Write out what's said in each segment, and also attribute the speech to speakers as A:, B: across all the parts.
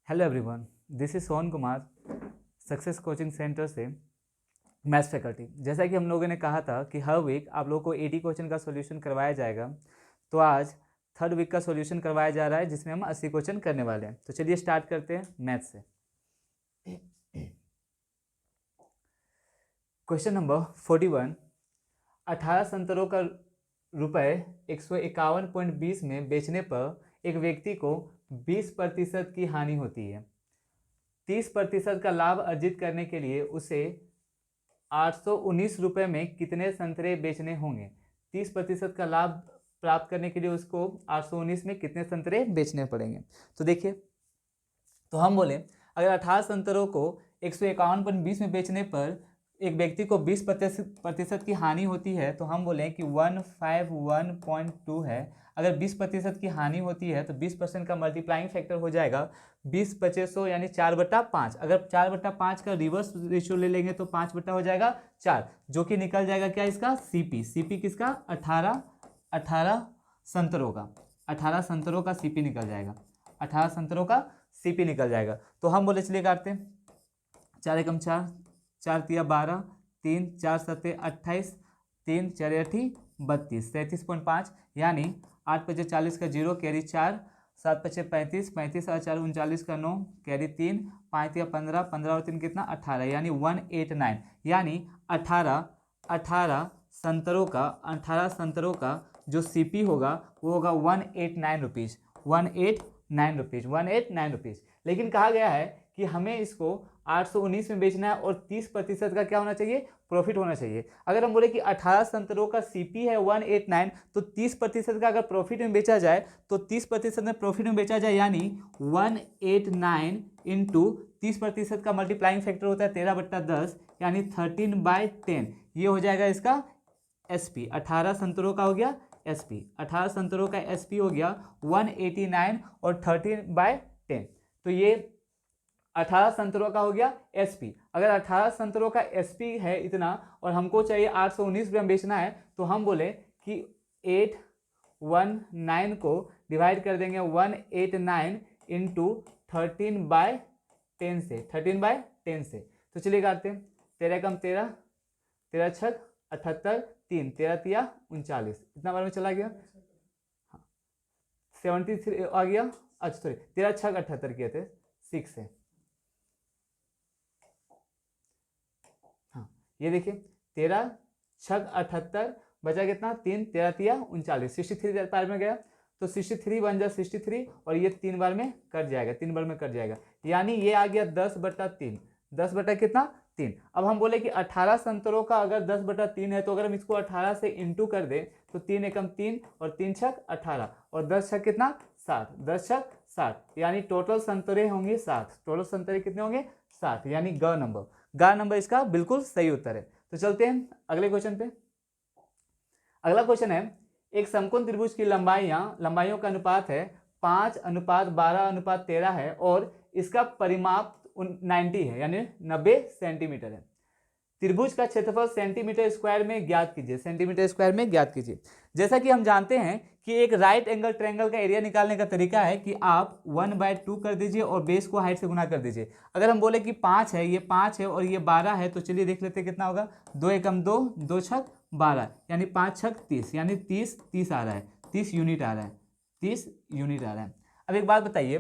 A: Hello everyone, this is Sohan Kumar, success coaching centre से maths faculty. जैसा कि हम लोगों ने कहा था कि हर वीक आप लोगों को 80 क्वेश्चन का सॉल्यूशन करवाया जाएगा, तो आज थर्ड वीक का सॉल्यूशन करवाया जा रहा है जिसमें हम 80 क्वेश्चन करने वाले हैं। तो चलिए स्टार्ट करते हैं मैथ्स से। Question number 41। 18 संतरों का रुपए 151.20 में बेचने पर एक व्यक्ति को 20% की हानि होती है। 30% का लाभ अर्जित करने के लिए उसे 819 रुपये में कितने संतरे बेचने होंगे। 30% का लाभ प्राप्त करने के लिए उसको 819 में कितने संतरे बेचने पड़ेंगे। तो देखिए, तो हम बोले अगर 18 संतरों को 151.20 में बेचने पर एक व्यक्ति को 20% की हानि होती है, तो हम बोले कि 151.2 है। अगर 20% की हानि होती है तो 20% का मल्टीप्लाइंग फैक्टर हो जाएगा 20/100 यानी 4/5। अगर 4/5 का रिवर्स रेशियो ले लेंगे तो 5 हो जाएगा 4, जो कि निकल जाएगा क्या इसका सीपी किसका 18 संतरों का 18 संतरों का सीपी निकल जाएगा 18 संतरों का सीपी निकल जाएगा। तो हम बोले चलिए काटते हैं, 4 एकम 4, 4 तिया 12, 3 4 7 28, 3 4 8 32, 33.5 यानी 8 5 40 का 0 कैरी 4, 7 5 35, 35 और 4 39 का 9 कैरी 3, 5 या 15, 15 और 3 कितना 18 यानी 189 यानी 18 संतरों का जो सीपी होगा वो होगा 189 रुपीज़ 189 रुपीज़। लेकिन कहा गया है कि हमें इसको 819 में बेचना है और 30% का क्या होना चाहिए, प्रॉफिट होना चाहिए। अगर हम बोले कि 18 संतरों का सीपी है 189, तो 30% का अगर प्रॉफिट में बेचा जाए तो 30% में प्रॉफिट में बेचा जाए यानी 189 इंटू 30% का मल्टीप्लाइंग फैक्टर होता है 13/10 यानी 13/10। ये हो जाएगा इसका एसपी। 18 संतरों का हो गया एसपी, 18 संतरों का एसपी हो गया 189 और 13/10। तो ये 18 संतरों का हो गया एसपी। अगर 18 संतरों का एसपी है इतना और हमको चाहिए 819 ग्राम बेचना है, तो हम बोले कि 819 को डिवाइड कर देंगे 189 इंटू 13/10 से 13/10 से। तो चलिए काटते हैं, 13 कम 13, 13 छक 78, 3 13 तिया 39, इतना बार में चला गया 73 आ गया। अच्छा सॉरी, 13 छक 78 किए थे 6 से। हाँ ये देखिए 13 छक 78 बचा कितना 3 13 तिया 39, 63 बार में गया तो 63 बन जाए 63 और ये 3 बार में कट जाएगा, 3 बार में कट जाएगा यानी ये आ गया 10/3, 10 बटा कितना 3। अब हम बोले कि 18 संतरों का अगर 10/3 है तो अगर हम इसको 18 से इंटू कर दें तो 3 एकम 3 और 3 छक 18 और 10 छक कितना 7, 10 छक 7 यानी टोटल संतरे होंगे 7। टोटल संतरे कितने होंगे 7 यानी ग नंबर इसका बिल्कुल सही उत्तर है। तो चलते हैं अगले क्वेश्चन पे। अगला क्वेश्चन है, एक समकोण त्रिभुज की लंबाइयों का अनुपात है 5:12:13 है और इसका परिमाप 90 है यानी 90 सेंटीमीटर है। त्रिभुज का क्षेत्रफल सेंटीमीटर स्क्वायर में ज्ञात कीजिए, सेंटीमीटर स्क्वायर में ज्ञात कीजिए। जैसा कि हम जानते हैं कि एक राइट एंगल ट्रायंगल का एरिया निकालने का तरीका है कि आप 1/2 कर दीजिए और बेस को हाइट से गुना कर दीजिए। अगर हम बोले कि 5 है, ये 5 है और ये 12 है, तो चलिए देख लेते हैं कितना होगा। 2 एकम 2, 2 छक 12 यानी 5 छक 30 यानी 30 आ रहा है, 30 यूनिट आ रहा है, 30 यूनिट आ रहा है। अब एक बात बताइए,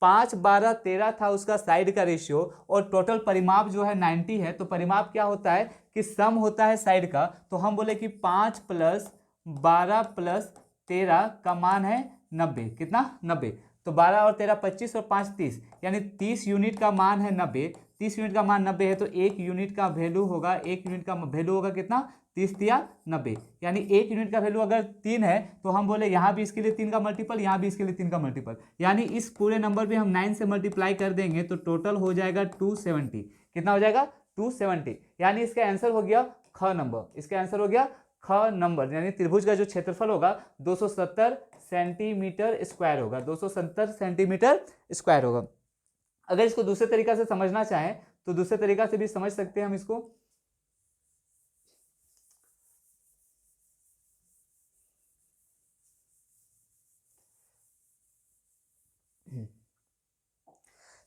A: 5:12:13 था उसका साइड का रेशियो और टोटल परिमाप जो है 90 है, तो परिमाप क्या होता है कि सम होता है साइड का। तो हम बोले कि 5 + 12 + 13 का मान है 90, कितना 90। तो 12 और 13 25 और 5 30 यानी 30 यूनिट का मान है 90। 30 यूनिट का मान 90 है तो 1 यूनिट का वैल्यू होगा, 1 यूनिट का वैल्यू होगा कितना 30 तिया 90 यानी 1 यूनिट का वैल्यू अगर 3 है तो हम बोले यहाँ भी इसके लिए 3 का मल्टीपल, यहाँ भी इसके लिए 3 का मल्टीपल, यानी इस पूरे नंबर पे हम 9 से मल्टीप्लाई कर देंगे तो टोटल हो जाएगा 270। कितना हो जाएगा 270 यानी इसका आंसर हो गया ख नंबर। इसका आंसर हो गया ख नंबर यानी त्रिभुज का जो क्षेत्रफल होगा 270 सेंटीमीटर स्क्वायर होगा, 270 सेंटीमीटर स्क्वायर होगा। अगर इसको दूसरे तरीका से समझना चाहें तो दूसरे तरीका से भी समझ सकते हैं हम इसको।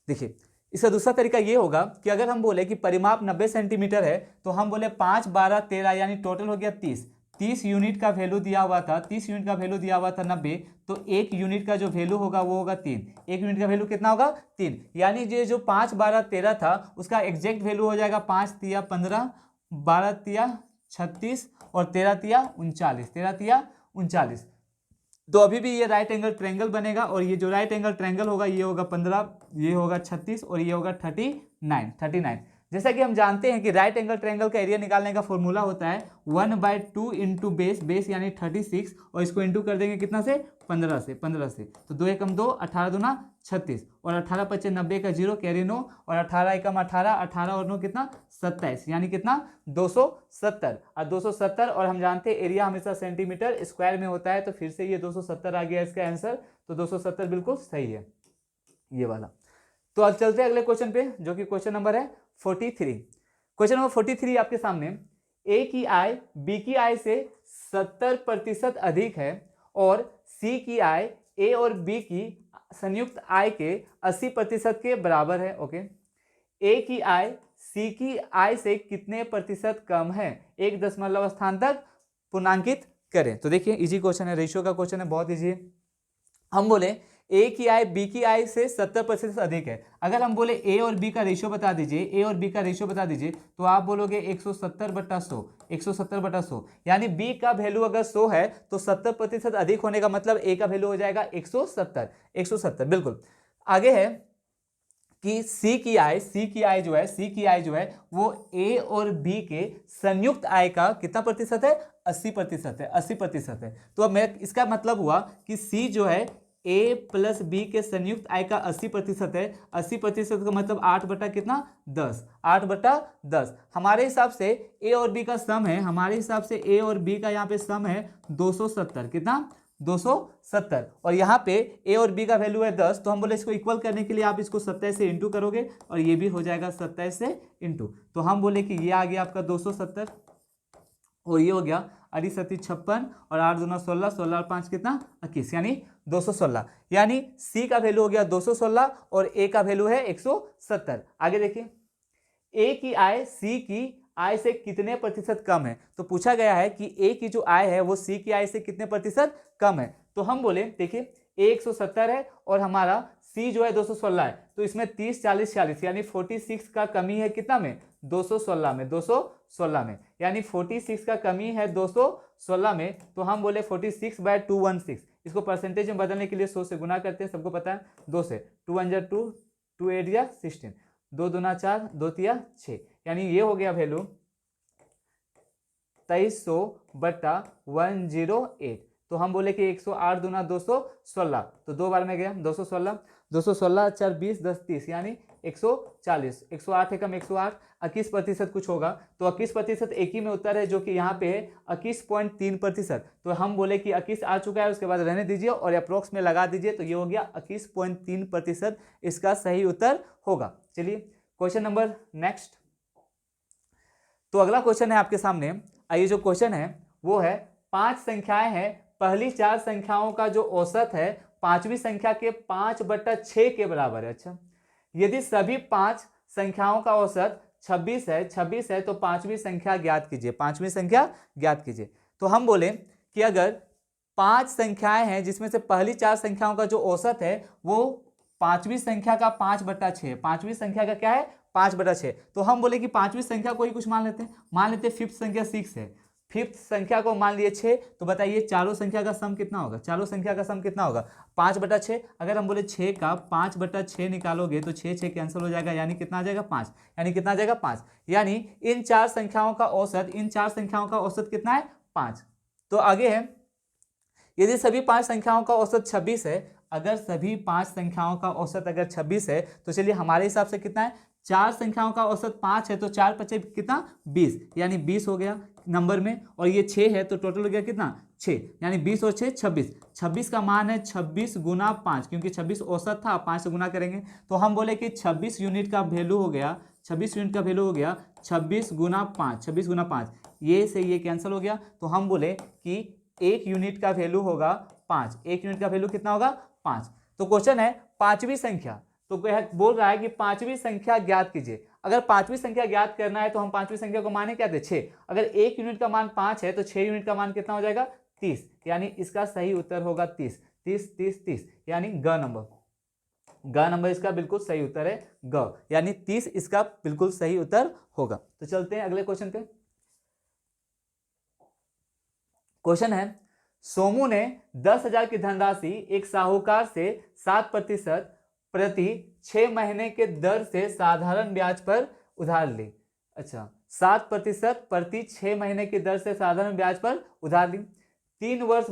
A: देखिए इसका दूसरा तरीका ये होगा कि अगर हम बोले कि परिमाप 90 सेंटीमीटर है तो हम बोले 5, 12, 13 यानी टोटल हो गया 30 यूनिट का वैल्यू दिया हुआ था, 30 यूनिट का वैल्यू दिया हुआ था 90, तो 1 यूनिट का जो वैल्यू होगा वो होगा 3। 1 यूनिट का वैल्यू कितना होगा 3, यानी ये जो 5, 12, 13 था उसका एग्जैक्ट वैल्यू हो जाएगा 5 तिया 15, 12 तिया 36 और 13 तिया 39, 13 तिया 39। तो अभी भी ये राइट एंगल ट्रायंगल बनेगा और ये जो राइट एंगल ट्रायंगल होगा ये होगा 15, ये होगा 36 और ये होगा 39। जैसा कि हम जानते हैं कि राइट एंगल ट्रायंगल का एरिया निकालने का फॉर्मूला होता है 1/2 इंटू बेस यानी 36 और इसको इंटू कर देंगे कितना से 15 से। तो 2 एकम 2, 18 दूना 36 और 18 पच्चे 90 का 0 कैरी 9 और 18 एकम 18, 18 और 9 कितना 27 यानी कितना 270। और 270 और हम जानते हैं एरिया हमेशा सेंटीमीटर स्क्वायर में होता है, तो फिर से ये 270 आ गया इसका आंसर। तो 270 बिल्कुल सही है ये वाला। तो अब चलते हैं अगले क्वेश्चन पे जो कि क्वेश्चन नंबर है 43। क्वेश्चन नंबर 43 आपके सामने, ए की आय बी की आय से 70% अधिक है और सी की आय ए और बी की संयुक्त आय के 80% के बराबर है। ओके, ए की आय सी की आय से कितने प्रतिशत कम है, एक दशमलव स्थान तक पूर्णांकित करें। तो देखिए इजी क्वेश्चन है, रेशियो का क्वेश्चन है, बहुत इजी है। हम बोले ए की आय बी की आय से 70% अधिक है। अगर हम बोले ए और बी का रेशियो बता दीजिए, ए और बी का रेशियो बता दीजिए, तो आप बोलोगे 170/100, 170/100 यानी बी का वैल्यू अगर 100 है तो 70% अधिक होने का मतलब ए का वैल्यू हो जाएगा 170 बिल्कुल। आगे है कि सी की आय जो है वो ए और बी के संयुक्त आय का कितना प्रतिशत है 80% है। तो अब मैं इसका मतलब हुआ कि सी जो है ए प्लस बी के संयुक्त आय का 80% है। 80% का मतलब 8 बटा कितना 10, 8/10। हमारे हिसाब से ए और बी का सम है, हमारे हिसाब से ए और बी का यहाँ पे सम है 270, कितना 270 और यहाँ पे ए और बी का वैल्यू है 10। तो हम बोले इसको इक्वल करने के लिए आप इसको 27 से इंटू करोगे और ये भी हो जाएगा 27 से इंटू। तो हम बोले कि ये आ गया आपका 270 और ये हो गया 58 और 8 दूना 16, 16 और 5 कितना 21 यानी 216। यानी सी का वैल्यू हो गया 216 और ए का वैल्यू है 170। आगे देखिए, ए की आय सी की आय से कितने प्रतिशत कम है। तो पूछा गया है कि ए की जो आय है वो सी की आय से कितने प्रतिशत कम है। तो हम बोले देखिए ए 170 है और हमारा सी जो है 216 है, तो इसमें 30, 40, 40 यानी 46 का कमी है कितना में 216 में यानी 46 का कमी है 216 में। तो हम बोले 46/216, इसको परसेंटेज में बदलने के लिए 100 से गुना करते हैं, सबको पता है 2 से, 2 1 जा 2, 2 8 जा 16, 2 दूना 4, 2 तिया 6 यानी ये हो गया वैल्यू 2300/108। तो हम बोले कि 108 दूना 216, तो 2 बार में गया 216, 4 20 10 30 यानी 140, 108 एकम 108, 21% कुछ होगा। तो 21% एक ही में उत्तर है जो कि यहाँ पे है 21.3%। तो हम बोले कि 21 आ चुका है, उसके बाद रहने दीजिए और अप्रोक्स में लगा दीजिए, तो ये हो गया 21.3% इसका सही उत्तर होगा। चलिए क्वेश्चन नंबर नेक्स्ट। तो अगला क्वेश्चन है आपके सामने, ये जो क्वेश्चन है वो है 5 संख्याएं हैं, पहली 4 संख्याओं का जो औसत है 5वीं संख्या के 5/6 के बराबर है। अच्छा, यदि सभी 5 संख्याओं का औसत 26 है तो 5वीं संख्या ज्ञात कीजिए, 5वीं संख्या ज्ञात कीजिए। तो हम बोले कि अगर 5 संख्याएं हैं जिसमें से पहली 4 संख्याओं का जो औसत है वो 5वीं संख्या का 5/6, 5वीं संख्या का क्या है 5/6। तो हम बोले कि 5वीं संख्या को ही कुछ मान लेते हैं, फिफ्थ संख्या 6 है, फिफ्थ संख्या को मान लिए 6। तो बताइए चारों संख्या का सम कितना होगा, चारों संख्या का सम कितना होगा 5/6। अगर हम बोले 6 का 5/6 निकालोगे तो 6 कैंसिल हो जाएगा, यानी कितना आ जाएगा 5, यानी कितना आ जाएगा 5। यानी इन 4 संख्याओं का औसत कितना है 5। तो आगे है, यदि सभी 5 संख्याओं का औसत 26 है, अगर सभी 5 संख्याओं का औसत अगर 26 है तो चलिए हमारे हिसाब से कितना है, 4 संख्याओं का औसत 5 है तो 4 5 कितना 20, यानी 20 हो गया नंबर में, और ये 6 है तो टोटल हो गया कितना 6, यानी 20 और 6 26। 26 का मान है 26 गुना 5, क्योंकि 26 औसत था, 5 से गुना करेंगे। तो हम बोले कि 26 यूनिट का वैल्यू हो गया, 26 यूनिट का वैल्यू हो गया 26 गुना 5, 26 गुना 5, ये से ये कैंसिल हो गया। तो हम बोले कि 1 यूनिट का वैल्यू होगा 5, 1 यूनिट का वैल्यू कितना होगा 5। तो क्वेश्चन है 5वीं संख्या, तो बोल रहा है कि पांचवी संख्या ज्ञात कीजिए। अगर पांचवी संख्या ज्ञात करना है तो हम पांचवी संख्या को माने क्या थे 6। अगर 1 यूनिट का मान 5 है तो 6 यूनिट का मान कितना हो जाएगा 30, यानी इसका सही उत्तर होगा 30 30 30 30, यानी ग नंबर इसका बिल्कुल सही उत्तर है ग, यानी 30 इसका बिल्कुल सही उत्तर होगा। तो चलते हैं अगले क्वेश्चन पे। क्वेश्चन है, सोमू ने 10,000 की धनराशि एक साहूकार से 7% प्रति 6 महीने के दर से साधारण ब्याज पर उधार ली। अच्छा, 7% प्रति 6 महीने की दर से साधारण ब्याज पर उधार ली। 3 वर्ष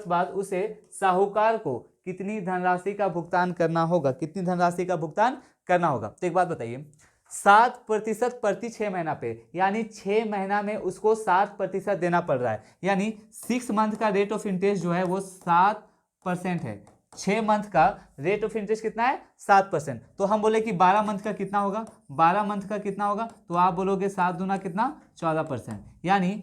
A: बाद उसे साहूकार को कितनी धनराशि का भुगतान करना होगा, कितनी धनराशि का भुगतान करना होगा। तो एक बात बताइए, 7% प्रति 6 महीना पे, यानी 6 महीना में उसको 7% देना पड़ रहा है, यानी 6 मंथ का रेट ऑफ इंटरेस्ट जो है वो 7% है। 6 मंथ का रेट ऑफ इंटरेस्ट कितना है 7%। तो हम बोले कि 12 मंथ का कितना होगा, 12 मंथ का कितना होगा, तो आप बोलोगे 7 दूना कितना 14%, यानी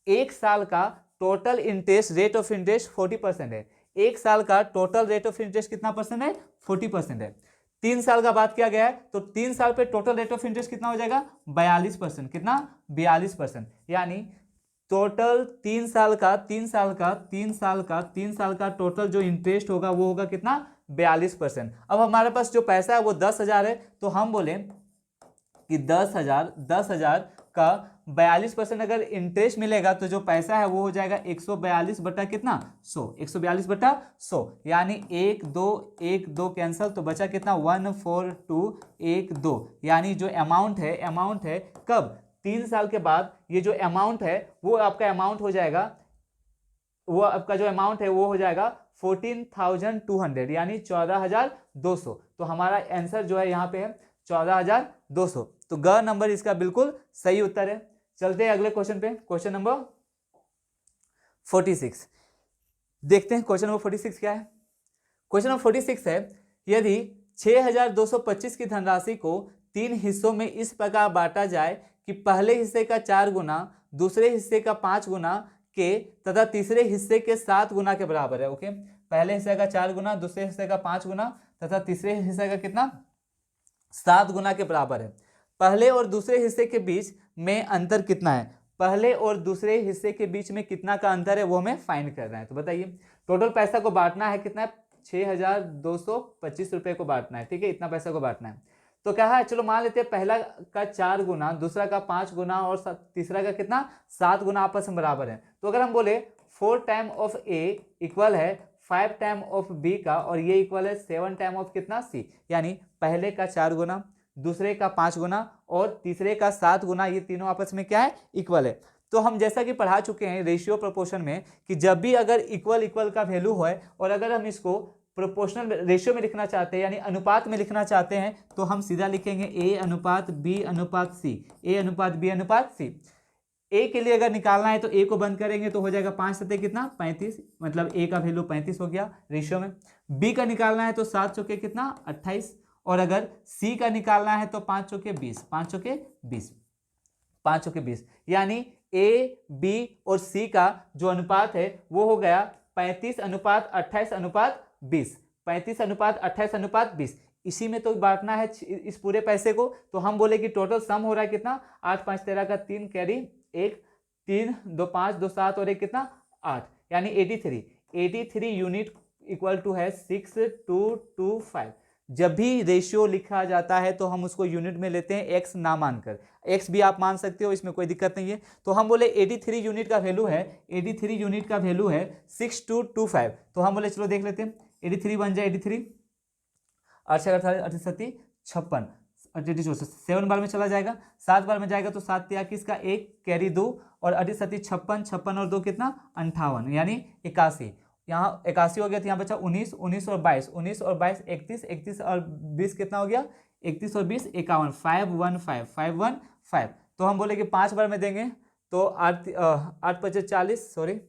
A: 1 साल का total interest rate of interest 40% है। 1 साल का टोटल रेट ऑफ इंटरेस्ट कितना परसेंट है 40% है। 3 साल का बात किया गया है तो 3 साल पे टोटल रेट ऑफ इंटरेस्ट कितना हो जाएगा 42%, कितना 42%, यानी टोटल 3 साल का टोटल जो इंटरेस्ट होगा वो होगा कितना 42%। अब हमारे पास जो पैसा है वो 10,000 है, तो हम बोले कि 10,000 का 42% अगर इंटरेस्ट मिलेगा तो जो पैसा है वो हो जाएगा 142 बटा कितना 100, 142 बटा 100, यानी 1 2 कैंसल, तो बचा कितना 14212, यानी जो अमाउंट है कब 3 साल के बाद ये जो अमाउंट है वो आपका अमाउंट हो जाएगा, वो आपका जो अमाउंट है वो हो जाएगा 14,200, यानी 14,200। तो हमारा आंसर जो है यहाँ पे है 14,200। तो ग नंबर इसका बिल्कुल सही उत्तर है। चलते हैं अगले क्वेश्चन पे, क्वेश्चन नंबर 46। देखते हैं क्वेश्चन नंबर 46 क्या है। क्वेश्चन नंबर 46 है, यदि 6,225 की धनराशि को 3 हिस्सों में इस प्रकार बांटा जाए कि पहले हिस्से का 4 गुना, दूसरे हिस्से का 5 गुना के तथा तीसरे हिस्से के 7 गुना के बराबर है। ओके, पहले हिस्से का 4 गुना, दूसरे हिस्से का 5 गुना तथा तीसरे हिस्से का कितना 7 गुना के बराबर है। पहले और दूसरे हिस्से के बीच में अंतर कितना है, पहले और दूसरे हिस्से के बीच में कितना का अंतर है वो हमें फाइंड करना है। तो बताइए, टोटल पैसा को बांटना है कितना है 6,225 रुपए को बांटना है, ठीक है, इतना पैसा को बांटना है। तो क्या है, चलो मान लेते हैं पहला का 4 गुना, दूसरा का 5 गुना और तीसरा का कितना 7 गुना आपस में बराबर है। तो अगर हम बोले 4 टाइम ऑफ ए इक्वल है 5 टाइम ऑफ बी का, और ये इक्वल है 7 टाइम ऑफ कितना सी, यानी पहले का 4 गुना, दूसरे का 5 गुना और तीसरे का 7 गुना, ये तीनों आपस में क्या है इक्वल है। तो हम जैसा कि पढ़ा चुके हैं रेशियो प्रोपोर्शन में कि जब भी अगर इक्वल का वैल्यू है और अगर हम इसको प्रोपोर्शनल रेशियो में लिखना चाहते हैं यानी अनुपात में लिखना चाहते हैं तो हम सीधा लिखेंगे ए अनुपात बी अनुपात सी, ए अनुपात बी अनुपात सी। ए के लिए अगर निकालना है तो ए को बंद करेंगे तो हो जाएगा 5 सत्ते कितना 35, मतलब ए का वैल्यू 35 हो गया रेशियो में। बी का निकालना है तो 7 चौके कितना 28, और अगर सी का निकालना है तो 5 चौके 20, 5 चौके 20, 5 चौके 20, यानी ए बी और सी का जो अनुपात है वो हो गया 35 अनुपात 28 अनुपात 20, 35 अनुपात 28 अनुपात 20। इसी में तो बांटना है इस पूरे पैसे को। तो हम बोले कि टोटल सम हो रहा है कितना 8 5 13 का 3 कैरी 1 3 2 5 2 7 और 1 कितना 8, यानी 83 यूनिट इक्वल टू है 6225। जब भी रेशियो लिखा जाता है तो हम उसको यूनिट में लेते हैं, एक्स ना मानकर, एक्स भी आप मान सकते हो, इसमें कोई दिक्कत नहीं है। तो हम बोले 83 यूनिट का वैल्यू है, 83 यूनिट का वैल्यू है 6225। तो हम बोले चलो देख लेते हैं, 83 बन जाए 83, 88 56 7 बार में चला जाएगा, 7 बार में जाएगा तो 7 33 का 1 कैरी 2 और 88 56 और 2 कितना 58, यानी 81। यहाँ 81 हो गया, तो यहाँ बचा 19 19 और 22 19 और 22 31 31 और 20 कितना हो गया 31 और 20 51 515। तो हम बोले कि 5 बार में देंगे तो 8 25 40, सॉरी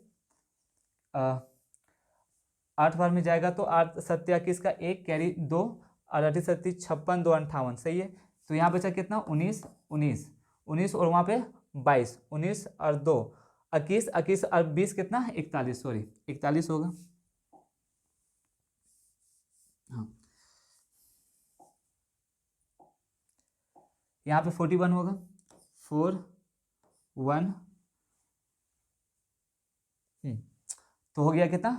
A: 8 बार में जाएगा तो 8 7 21 का 1 कैरी 2 और 88 56 2 58, सही है। तो यहाँ बचा कितना 19 19 19 और वहाँ पे 22 19 और 2 21 21 और 20 कितना 41, सॉरी 41 होगा। हाँ यहाँ पे 41 होगा, 41 तो हो गया कितना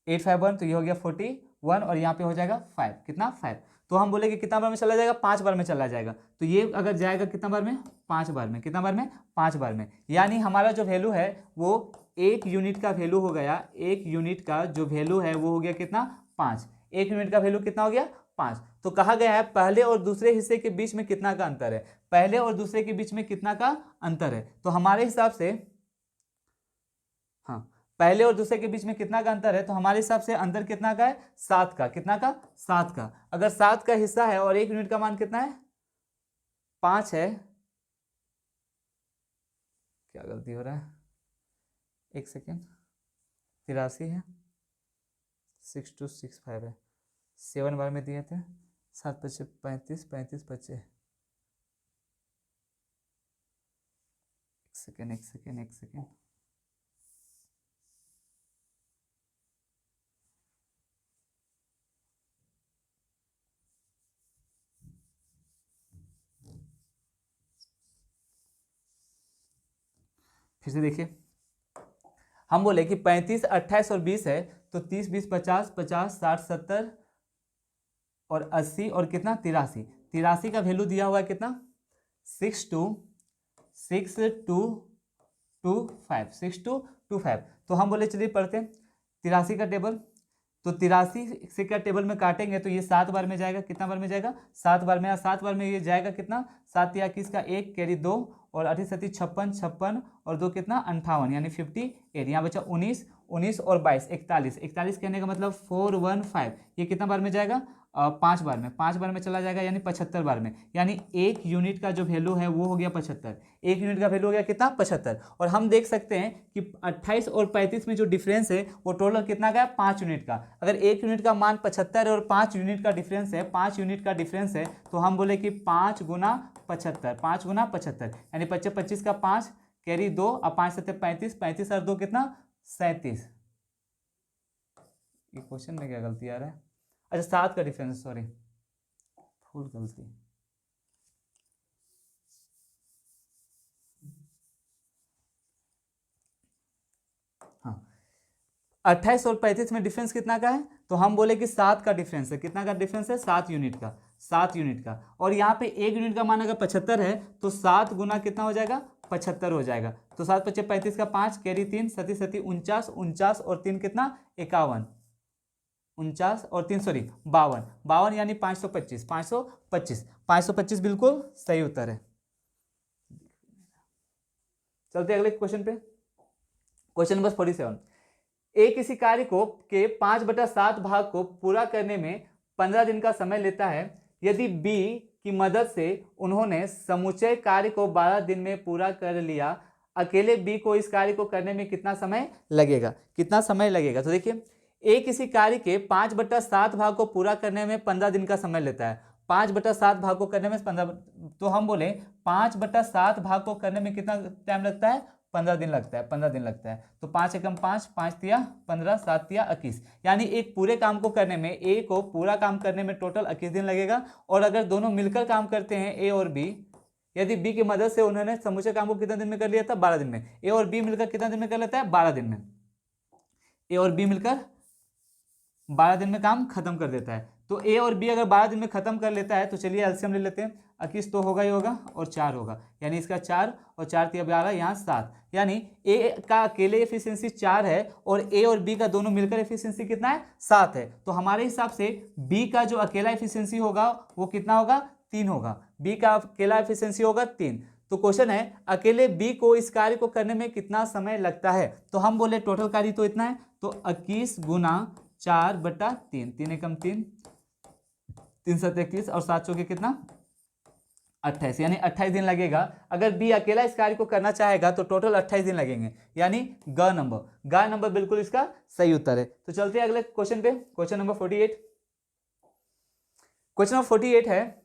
A: 851, तो ये हो गया 41 और यहाँ पे हो जाएगा 5, कितना 5। तो हम बोले कि कितना बार में चला जाएगा, 5 बार में चला जाएगा। तो ये अगर जाएगा कितना बार में, 5 बार में, कितना बार में, 5 बार में। यानी हमारा जो वैल्यू है वो 1 यूनिट का वैल्यू हो गया, 1 यूनिट का जो वैल्यू है वो हो गया कितना 5, 1 यूनिट का वैल्यू कितना हो गया 5। तो कहा गया है पहले और दूसरे हिस्से के बीच में कितना का अंतर है, पहले और दूसरे के बीच में कितना का अंतर है। तो हमारे हिसाब से, हाँ, पहले और दूसरे के बीच में कितना का अंतर है, तो हमारे हिसाब से अंतर कितना का है, 7 का, कितना का 7 का। अगर 7 का हिस्सा है और 1 यूनिट का मान कितना है 5 है, क्या गलती हो रहा है, 1 सेकेंड, 83 है, 6265 है, 7 बार में दिए थे, 7 पच्चे 35, 35 पच्चे, एक सेकेंड, फिर से देखिए, हम बोले कि 35, 28 और 20 है, तो 30, 20, 50, 50, 60, 70 और 80 और कितना 83, 83 का वैल्यू दिया हुआ है कितना 6225। तो हम बोले चलिए पढ़ते हैं 83 का टेबल। तो 83 से का टेबल में काटेंगे तो ये 7 बार में जाएगा, कितना बार में जाएगा 7 बार में। 7 बार में ये जाएगा कितना 7 या 21 का 1 कैरी 2 और 8 7 56, 56 और 2 कितना 58 यानी 58। यहाँ बचा 19, 19 और 22 41, 41 कहने का मतलब 415। ये कितना बार में जाएगा 5 बार में, 5 बार में चला जाएगा यानी 75 बार में। यानी 1 यूनिट का जो वैल्यू है वो हो गया 75, 1 यूनिट का वैल्यू हो गया कितना 75। और हम देख सकते हैं कि 28 और 35 में जो डिफरेंस है वो टोटल कितना गया 5 यूनिट का। अगर 1 यूनिट का मान 75 है और 5 यूनिट का डिफरेंस है, 5 यूनिट का डिफरेंस है, तो हम बोले कि 5 गुना 75, 5 गुना 75 यानी 25, 25 का 5 कैरी 2 और 5 7 35, 35 और 2 कितना 37। ये क्वेश्चन में क्या गलती आ रहा है, अच्छा 7 का डिफरेंस, सॉरी फुल गलती। हाँ 28 और 35 में डिफरेंस कितना का है, तो हम बोले कि 7 का डिफरेंस है। कितना का डिफरेंस है 7 यूनिट का, 7 यूनिट का। और यहाँ पे 1 यूनिट का मान अगर 75 है तो 7 गुना कितना हो जाएगा 75 हो जाएगा। तो 7 पच्चे 35 का 5 कैरी 3 सती सती 49, 49 और 3 कितना 51, 49 और 3 सॉरी 52, 52 यानी 525, 525, 525 बिल्कुल सही उत्तर है। चलते अगले क्वेश्चन पे, क्वेश्चन नंबर 47। ए किसी कार्य को के 5/7 भाग को पूरा करने में 15 दिन का समय लेता है। यदि बी की मदद से उन्होंने समुच्चय कार्य को 12 दिन में पूरा कर लिया, अकेले बी को इस कार्य को करने में कितना समय लगेगा, कितना समय लगेगा। तो देखिए ए किसी कार्य के 5/7 भाग को पूरा करने में 15 दिन का समय लेता है। 5/7 भाग को करने में 15, तो हम बोले 5/7 भाग को करने में कितना टाइम लगता है 15 दिन लगता है, 15 दिन लगता है। तो 5 एकम 5, 5 तिया 15, 7 तिया 21, यानी एक पूरे काम को करने में, ए को पूरा काम करने में टोटल 21 दिन लगेगा। और अगर दोनों मिलकर काम करते हैं ए और बी, यदि बी की मदद से उन्होंने समूचे काम को कितने दिन में कर लिया था 12 दिन में, ए और बी मिलकर कितने दिन में कर लेता है 12 दिन में, ए और बी मिलकर 12 दिन में काम खत्म कर देता है। तो ए और बी अगर 12 दिन में खत्म कर लेता है तो चलिए एलसीएम ले लेते हैं। 21 तो होगा ही होगा और 4 होगा, यानी इसका 4 और 4 तिया 12 यहाँ 7, यानी ए का अकेले एफिशिएंसी 4 है और ए और बी का दोनों मिलकर एफिशिएंसी कितना है 7 है। तो हमारे हिसाब से बी का जो अकेला एफिशिएंसी होगा वो कितना होगा 3 होगा, बी का अकेला एफिशिएंसी होगा 3। तो क्वेश्चन है अकेले बी को इस कार्य को करने में कितना समय लगता है। तो हम बोले टोटल कार्य तो इतना है, तो 21 गुना 4/3, 3 एकम 3, 3 7 21 और 7 चौके कितना 28, यानी 28 दिन लगेगा। अगर बी अकेला इस कार्य को करना चाहेगा तो टोटल 28 दिन लगेंगे, यानी ग नंबर बिल्कुल इसका सही उत्तर है। तो चलते हैं अगले क्वेश्चन पे, क्वेश्चन नंबर 48। क्वेश्चन नंबर 48 है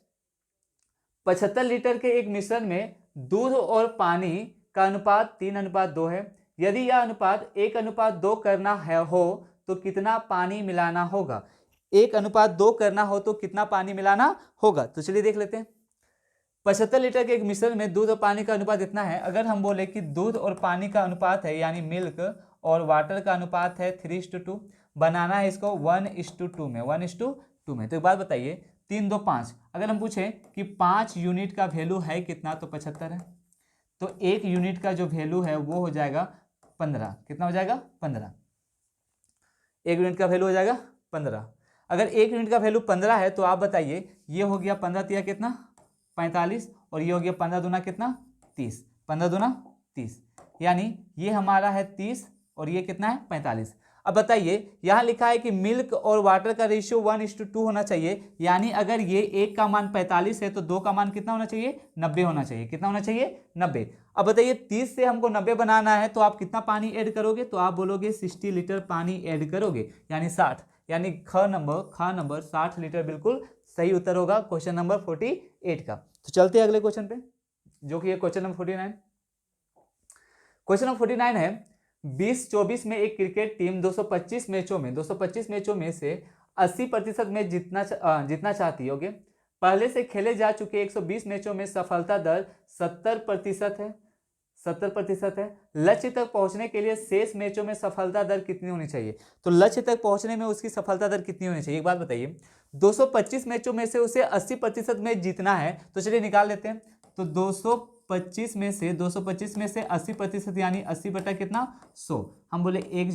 A: 75 लीटर के एक मिश्रण में दूध और पानी का अनुपात 3:2 है। यदि यह अनुपात 1:2 करना है हो तो कितना पानी मिलाना होगा। 1:2 करना हो तो कितना पानी मिलाना होगा। तो चलिए देख लेते हैं। 75 लीटर के एक मिश्रण में दूध और पानी का अनुपात इतना है। अगर हम बोले कि दूध और पानी का अनुपात है, यानी मिल्क और वाटर का अनुपात है 3:2, बनाना है इसको 1:2 में, 1:2 में। तो एक बात बताइए, 3, 2, 5, अगर हम पूछें कि 5 यूनिट का वैल्यू है कितना, तो 75 है। तो 1 यूनिट का जो वैल्यू है वो हो जाएगा 15। कितना हो जाएगा? 15। 1 यूनिट का वैल्यू हो जाएगा 15। अगर 1 यूनिट का वैल्यू 15 है तो आप बताइए, ये हो गया 15 तिया कितना, 45, और ये हो गया 15 दूना कितना, 30। 15 दूना 30, यानी ये हमारा है 30 और ये कितना है, 45। अब बताइए, यहाँ लिखा है कि मिल्क और वाटर का रेशियो 1:2 होना चाहिए, यानी अगर ये एक का मान 45 है तो दो का मान कितना होना चाहिए, 90 होना चाहिए। कितना होना चाहिए, 90। अब बताइए 30 से हमको 90 बनाना है तो आप कितना पानी ऐड करोगे, तो आप बोलोगे 60 लीटर पानी ऐड करोगे, यानी 60, यानी ख नंबर 60 लीटर बिल्कुल सही उत्तर होगा क्वेश्चन नंबर 48 का। तो चलते हैं अगले क्वेश्चन पे, जो कि है क्वेश्चन नंबर 49। क्वेश्चन नंबर 49 है, 2024 में एक क्रिकेट टीम 225 मैचों में से 80% में जीतना चाहती है। पहले से खेले जा चुके 120 मैचों में सफलता दर 70% है। 70% है। लक्ष्य तक पहुंचने के लिए शेष मैचों में सफलता दर कितनी होनी चाहिए? तो लक्ष्य तक पहुंचने में उसकी सफलता दर कितनी होनी चाहिए, एक बात बताइए। 225 मैचों में से उसे 80% मैच जीतना है, तो चलिए निकाल लेते हैं। तो 225 में से 80%, यानी 80 बटा कितना, 100। हम बोले 10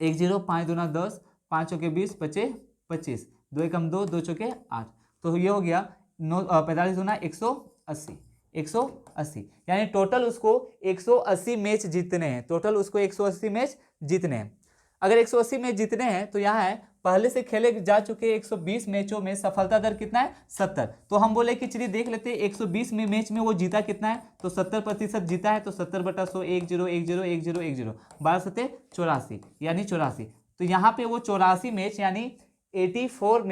A: 10, 5 दूना 10, 5 चौके 20, 25, 2 एकम 2, 2 चौके 8। तो ये हो गया 45 दूना 180, 180, यानी टोटल उसको 180 मैच जीतने हैं। टोटल उसको 180 मैच जीतने हैं। अगर 180 मैच जीतने हैं तो यहाँ है पहले से खेले जा चुके 120 मैचों में सफलता दर कितना है, 70। तो हम बोले कि चलिए देख लेते हैं 120 में मैच में वो जीता कितना है, तो 70% जीता है। तो 70 बटा 100, 10 10 10 10, 12 सत्ते 84, यानी 84। तो यहाँ पे वो 84 मैच, यानी 84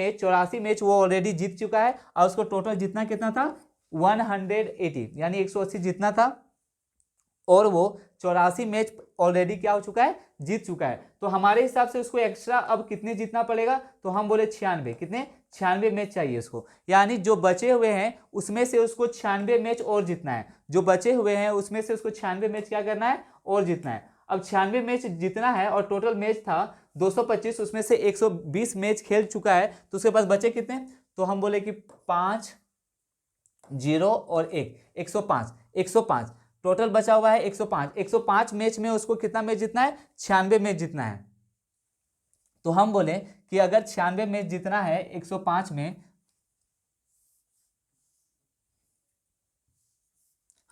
A: मैच वो ऑलरेडी जीत चुका है, और उसको टोटल जीतना कितना था, 180, यानी 180 जीतना था, और वो 84 मैच ऑलरेडी क्या हो चुका है, जीत चुका है। तो हमारे हिसाब से उसको एक्स्ट्रा अब कितने जीतना पड़ेगा, तो हम बोले 96। कितने, 96 मैच चाहिए उसको, यानी जो बचे हुए हैं उसमें से उसको 96 मैच और जीतना है। जो बचे हुए हैं उसमें से उसको 96 मैच क्या करना है, और जीतना है। अब 96 मैच जीतना है और टोटल मैच था 225, उसमें से 120 मैच खेल चुका है, तो उसके पास बचे कितने, तो हम बोले कि 5 0 और 1, 105, 105 टोटल बचा हुआ है 105। 105 मैच में उसको कितना मैच जीतना है, 96 मैच जीतना है। तो हम बोले कि अगर 96 मैच जीतना है 105 में,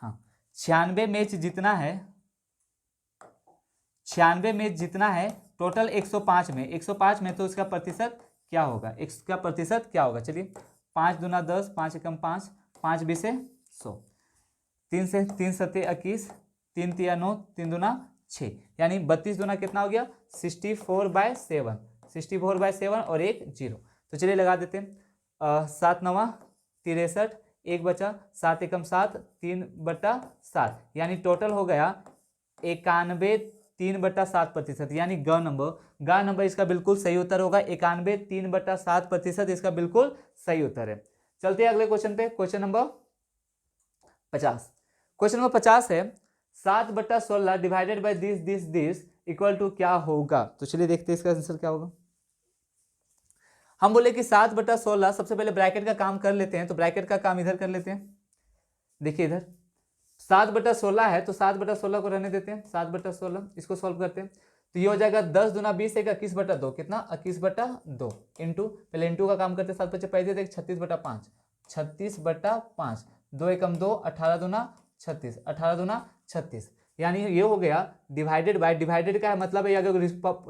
A: हाँ 96 मैच जीतना है, 96 मैच जीतना है टोटल 105 में, 105 में, तो इसका प्रतिशत क्या होगा, इसका प्रतिशत क्या होगा, चलिए 5 दूना 10, 5 एकम 5, 5 बीसे 100, 3 से 3 सत्ते 21, 3 तिया 9, 3 दूना 6, यानी 32 दूना कितना हो गया, 64/7, 64/7 और 1 0। तो चलिए लगा देते हैं, 7 9 63, 1 बचा, 7 एकम 7, 3 बटा 7, यानी टोटल हो गया 91 3/7%, यानी ग नंबर इसका बिल्कुल सही उत्तर होगा। 91 3/7% इसका बिल्कुल सही उत्तर है। चलते हैं अगले क्वेश्चन पे, क्वेश्चन नंबर 50। क्वेश्चन नंबर 50 है, 7/16 divided by this equal to क्या होगा? तो चलिए देखते हैं इसका आंसर क्या होगा। हम बोले कि 7/16, सबसे पहले ब्रैकेट का काम कर लेते हैं, तो ब्रैकेट का काम इधर कर लेते हैं। देखिए इधर 7/16 है, तो 7/16 को रहने देते हैं, 7/16 इसको सॉल्व करते हैं, तो ये हो जाएगा 10 दूना 20 एक 21/2, कितना 21/2 इंटू, पहले इंटू का काम करते, 7 बच्चे पैसे थे 36/5, 36/5, 2 एकम 2, 18 दूना 36, 18 दूना 36, यानी ये हो गया डिवाइडेड बाय, डिवाइडेड का मतलब है अगर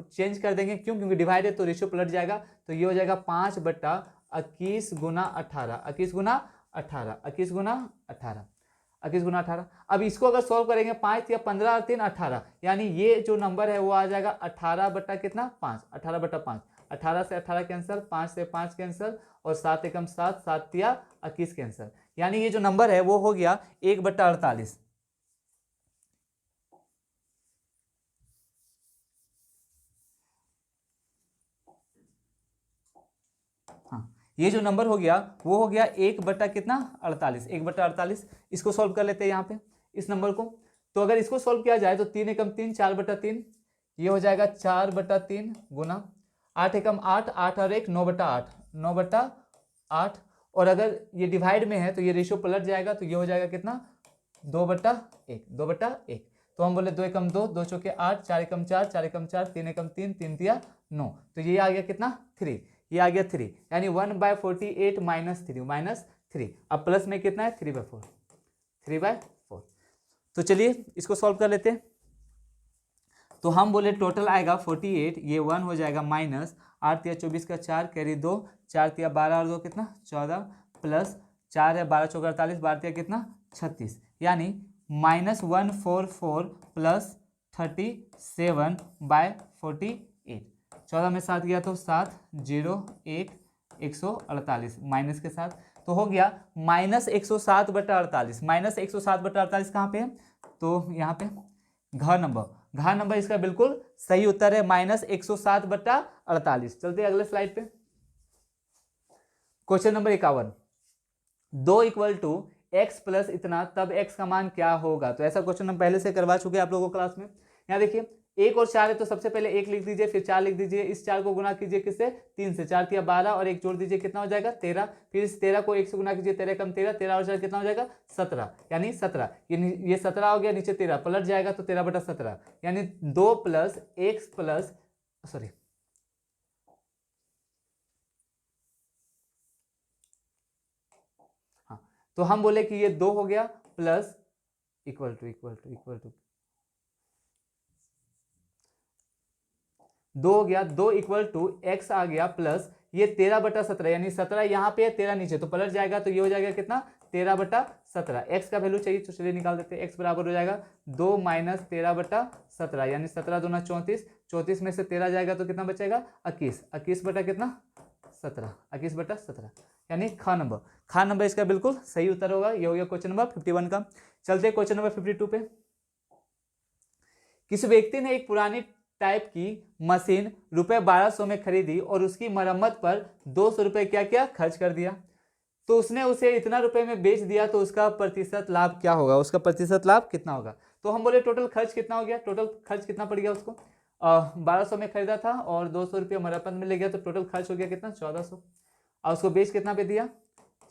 A: चेंज कर देंगे, क्यों, क्योंकि डिवाइडेड तो रेशियो पलट जाएगा, तो ये हो जाएगा 5/21 गुना 18, 21 गुना 18, 21 गुना 18, 21 गुना 18। अब इसको अगर सॉल्व करेंगे 5 या 15 और 3 18, यानी ये जो नंबर है वो आ जाएगा 18 बटा कितना 5, 18/5, 18 से 18 कैंसिल, 5 से 5 कैंसिल, और 7 एकम 7, 7 तिया 21 कैंसिल, यानी ये जो नंबर है वो हो गया 1/48। हाँ ये जो नंबर हो गया वो हो गया 1 बटा कितना 48, 1/48। इसको सॉल्व कर लेते हैं यहाँ पे इस नंबर को। तो अगर इसको सॉल्व किया जाए तो 3 एकम 3, 4/3, ये हो जाएगा 4/3 गुना 8 एकम 8, 8 और 1 9/8, 9/8। और अगर ये डिवाइड में है तो ये रेशियो पलट जाएगा, तो ये हो जाएगा कितना 2/1, 2/1। तो हम बोले 2 एकम 2, 2 चौके 8, 4 एकम 4, 4 एकम 4, 3 एकम 3, 3 तिया 9। तो ये आ गया कितना 3, ये आ गया 3, यानी 1/48 माइनस 3। अब प्लस में कितना है 3/4, 3/4। तो चलिए इसको सॉल्व कर लेते हैं। तो हम बोले टोटल आएगा 48, ये 1 हो जाएगा माइनस 8 तिया 24 का 4 कैरी 2, 4 तिया 12 और 2 कितना 14, प्लस 4 है 12 चौका 48, 12 तिया कितना 36, यानी -144 प्लस 37/48। 14 में 7 गया तो 7, 0, 1, 148 माइनस के साथ, तो हो गया -107/48। -107/48 कहाँ पे है, तो यहाँ पे घ नंबर इसका बिल्कुल सही उत्तर है -107/48। चलते हैं अगले स्लाइड पे। क्वेश्चन नंबर 51, 2 = x प्लस इतना तब x का मान क्या होगा। तो ऐसा क्वेश्चन हम पहले से करवा चुके हैं आप लोगों को क्लास में। यहाँ देखिए 1 और 4 है तो सबसे पहले 1 लिख दीजिए, फिर 4 लिख दीजिए, इस 4 को गुना कीजिए किससे 3 से, 4 तिया 12 और 1 जोड़ दीजिए कितना हो जाएगा 13, फिर इस 13 को 1 से गुना कीजिए, 13 कम 13, 13 और 4 कितना हो जाएगा 17, यानी 17। ये 17 हो गया, नीचे 13 पलट जाएगा तो 13/17, यानी 2 + x प्लस सॉरी हाँ, तो हम बोले कि ये 2 हो गया प्लस इक्वल टू 2 हो गया, 2 = x आ गया प्लस ये 13/17, यानी 17 यहाँ पे है 13 नीचे, तो पलट जाएगा तो ये हो जाएगा कितना 13/17। x का वैल्यू चाहिए तो चलिए निकाल देते हैं। x बराबर हो जाएगा 2 - 13/17, यानी 17 दूना 34, 34 में से 13 जाएगा तो कितना बचेगा 21, 21 बटा कितना 17, 21/17, यानी ख नंबर इसका बिल्कुल सही उत्तर होगा। ये हो गया क्वेश्चन नंबर 51 का। चलते हैं क्वेश्चन नंबर 52 पे। किसी व्यक्ति ने एक पुरानी टाइप की मशीन ₹1200 में खरीदी और उसकी मरम्मत पर 200 रुपये क्या क्या खर्च कर दिया। तो उसने उसे इतना रुपए में बेच दिया, तो उसका प्रतिशत लाभ क्या होगा, उसका प्रतिशत लाभ कितना होगा। तो हम बोले टोटल खर्च कितना हो गया, टोटल खर्च कितना पड़ गया उसको, 1200 में खरीदा था और 200 रुपये मरम्मत में ले गया, तो टोटल खर्च हो गया कितना 1400, और उसको बेच कितना पे दिया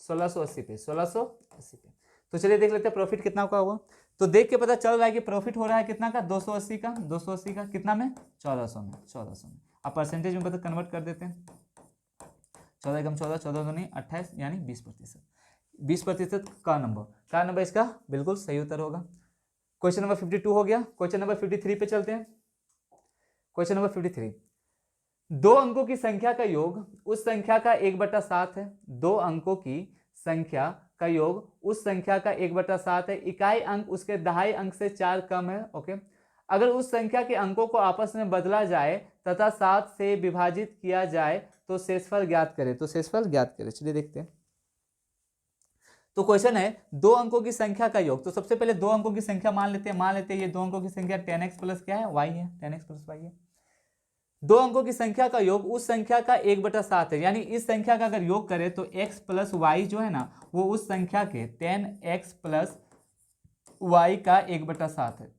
A: 1680 पे, 1680 पे। तो चलिए देख लेते हैं प्रॉफिट कितना का हुआ। तो देख के पता चल रहा है कि प्रॉफिट हो रहा है कितना का 280 का, 280 का कितना में 1400 में, 1400 में। अब परसेंटेज में पता कन्वर्ट कर देते हैं, 14 एकम 14, 14 दूनी 28, यानी 20%। 20% का नंबर इसका बिल्कुल सही उत्तर होगा। क्वेश्चन नंबर 52 हो गया। क्वेश्चन नंबर 53 पे चलते हैं। क्वेश्चन नंबर 53, 2 अंकों की संख्या का योग उस संख्या का 1/7 है। 2 अंकों की संख्या का योग उस संख्या का 1/7 है। इकाई अंक उसके दहाई अंक से 4 कम है। ओके, अगर उस संख्या के अंकों को आपस में बदला जाए तथा 7 से विभाजित किया जाए तो शेषफल ज्ञात करें। तो शेषफल ज्ञात करें, चलिए देखते हैं। तो क्वेश्चन है 2 अंकों की संख्या का योग। तो सबसे पहले 2 अंकों की संख्या मान लेते हैं ये 2 अंकों की संख्या 10x प्लस क्या है y है, 10x प्लस y है। 2 अंकों की संख्या का योग उस संख्या का 1/7 है, यानी इस संख्या का अगर योग करें तो x प्लस वाई जो है ना वो उस संख्या के 10x प्लस y का 1/7 है।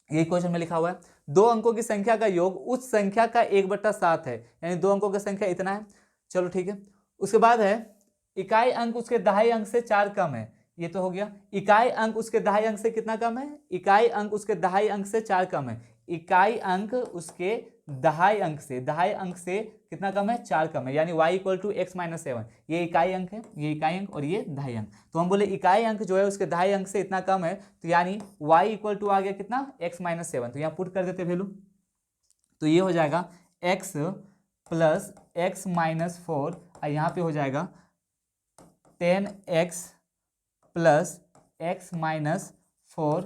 A: यही क्वेश्चन में लिखा हुआ है। 2 अंकों की संख्या का योग उस संख्या का 1/7 है, यानी 2 अंकों की संख्या इतना है। चलो ठीक है। उसके बाद है इकाई अंक उसके दहाई अंक से 4 कम है। ये तो हो गया। इकाई अंक उसके दहाई अंक से कितना कम है, इकाई अंक उसके दहाई अंक से 4 कम है। इकाई अंक उसके दहाई अंक से कितना कम है 4 कम है, यानी y = x - 7। ये इकाई अंक है, ये इकाई अंक और ये दहाई अंक। तो हम बोले इकाई अंक जो है उसके दहाई अंक से इतना कम है, तो यानी y = आ गया कितना x - 7। तो यहाँ पुट कर देते वैल्यू, तो ये हो जाएगा x प्लस x - 4 और यहाँ पे हो जाएगा 10x प्लस x - 4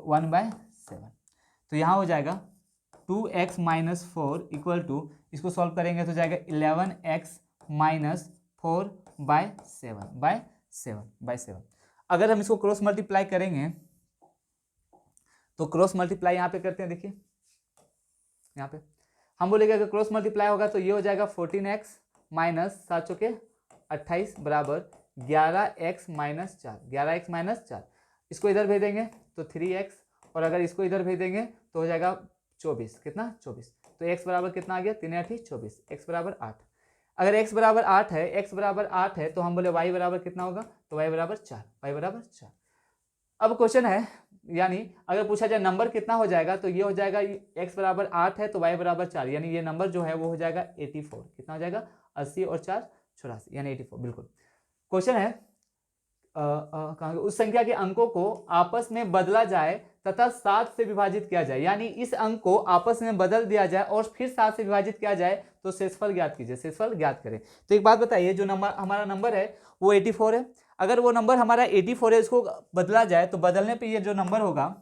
A: 1/7। तो यहाँ हो जाएगा 2x - 4 इक्वल टू, इसको सॉल्व करेंगे तो जाएगा 11x - 4/7। अगर हम इसको क्रॉस मल्टीप्लाई करेंगे तो क्रॉस मल्टीप्लाई यहाँ पे करते हैं। देखिए यहाँ पे हम बोलेंगे अगर क्रॉस मल्टीप्लाई होगा तो ये हो जाएगा 14x माइनस 7 चौके 28 बराबर 11x माइनस 4, 11x माइनस 4। इसको इधर भेज देंगे तो 3x, और अगर इसको इधर भेज देंगे तो हो जाएगा 24, कितना 24। तो x बराबर कितना आ गया, 3 8 24, x बराबर 8। अगर x बराबर 8 है, x बराबर 8 है तो हम बोले y बराबर कितना होगा, तो y बराबर 4, y बराबर 4। अब क्वेश्चन है, यानी अगर पूछा जाए नंबर कितना हो जाएगा, तो ये हो जाएगा x बराबर 8 है तो y बराबर 4, यानी ये नंबर जो है वो हो जाएगा 84। कितना हो जाएगा, 80 और 4 84, यानी 84 बिल्कुल। क्वेश्चन है उस संख्या के अंकों को आपस में बदला जाए तथा 7 से विभाजित किया जाए, यानी इस अंक को आपस में बदल दिया जाए और फिर 7 से विभाजित किया जाए तो शेषफल ज्ञात कीजिए, शेषफल ज्ञात करें। तो एक बात बताइए, जो नंबर हमारा नंबर है वो 84 है, अगर वो नंबर हमारा 84 है, इसको बदला जाए तो बदलने पे ये जो नंबर होगा,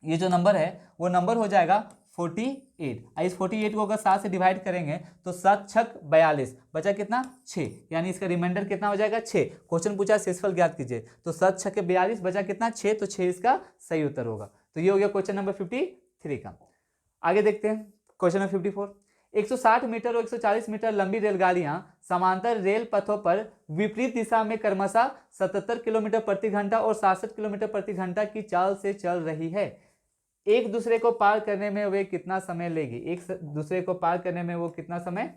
A: ये जो नंबर है वो नंबर हो जाएगा 48। इस 48 को अगर 7 से डिवाइड करेंगे तो 7 छक 42, बचा कितना 6, यानी इसका रिमाइंडर कितना हो जाएगा 6। क्वेश्चन पूछा शेषफल ज्ञात कीजिए, तो 7 छक 42, बचा कितना 6, तो 6 इसका सही उत्तर होगा। तो ये हो गया क्वेश्चन नंबर 53 का। आगे देखते हैं क्वेश्चन नंबर 54। 160 मीटर और 140 मीटर लंबी रेलगाड़ियां समांतर रेल पथों पर विपरीत दिशा में क्रमशः 77 किलोमीटर प्रति घंटा और 67 किलोमीटर प्रति घंटा की चाल से चल रही है। एक दूसरे को पार करने में वे कितना समय लेगी, एक दूसरे को पार करने में वो कितना समय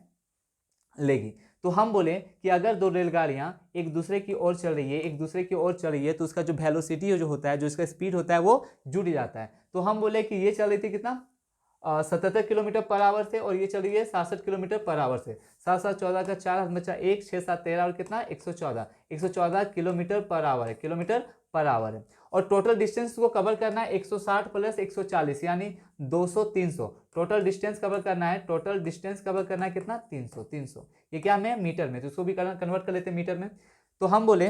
A: लेगी। तो हम बोले कि अगर दो रेलगाड़ियां एक दूसरे की ओर चल रही है, एक दूसरे की ओर चल रही है, तो उसका जो वेलोसिटी जो होता है, जो इसका स्पीड होता है वो जुड़ जाता है। तो हम बोले कि ये चल रही थी कितना 77 किलोमीटर पर आवर से, और ये चल रही है 67 किलोमीटर पर आवर से। 7 7 14 का 4 हाथ बचा 1, 6 7 13 और कितना 114 किलोमीटर पर आवर है, किलोमीटर पर आवर है। और टोटल डिस्टेंस को कवर करना है 160 प्लस 140, यानी 200 300। टोटल डिस्टेंस कवर करना है, टोटल डिस्टेंस कवर करना है कितना 300। ये क्या में मीटर में, तो इसको भी कन्वर्ट कर लेते हैं मीटर में। तो हम बोले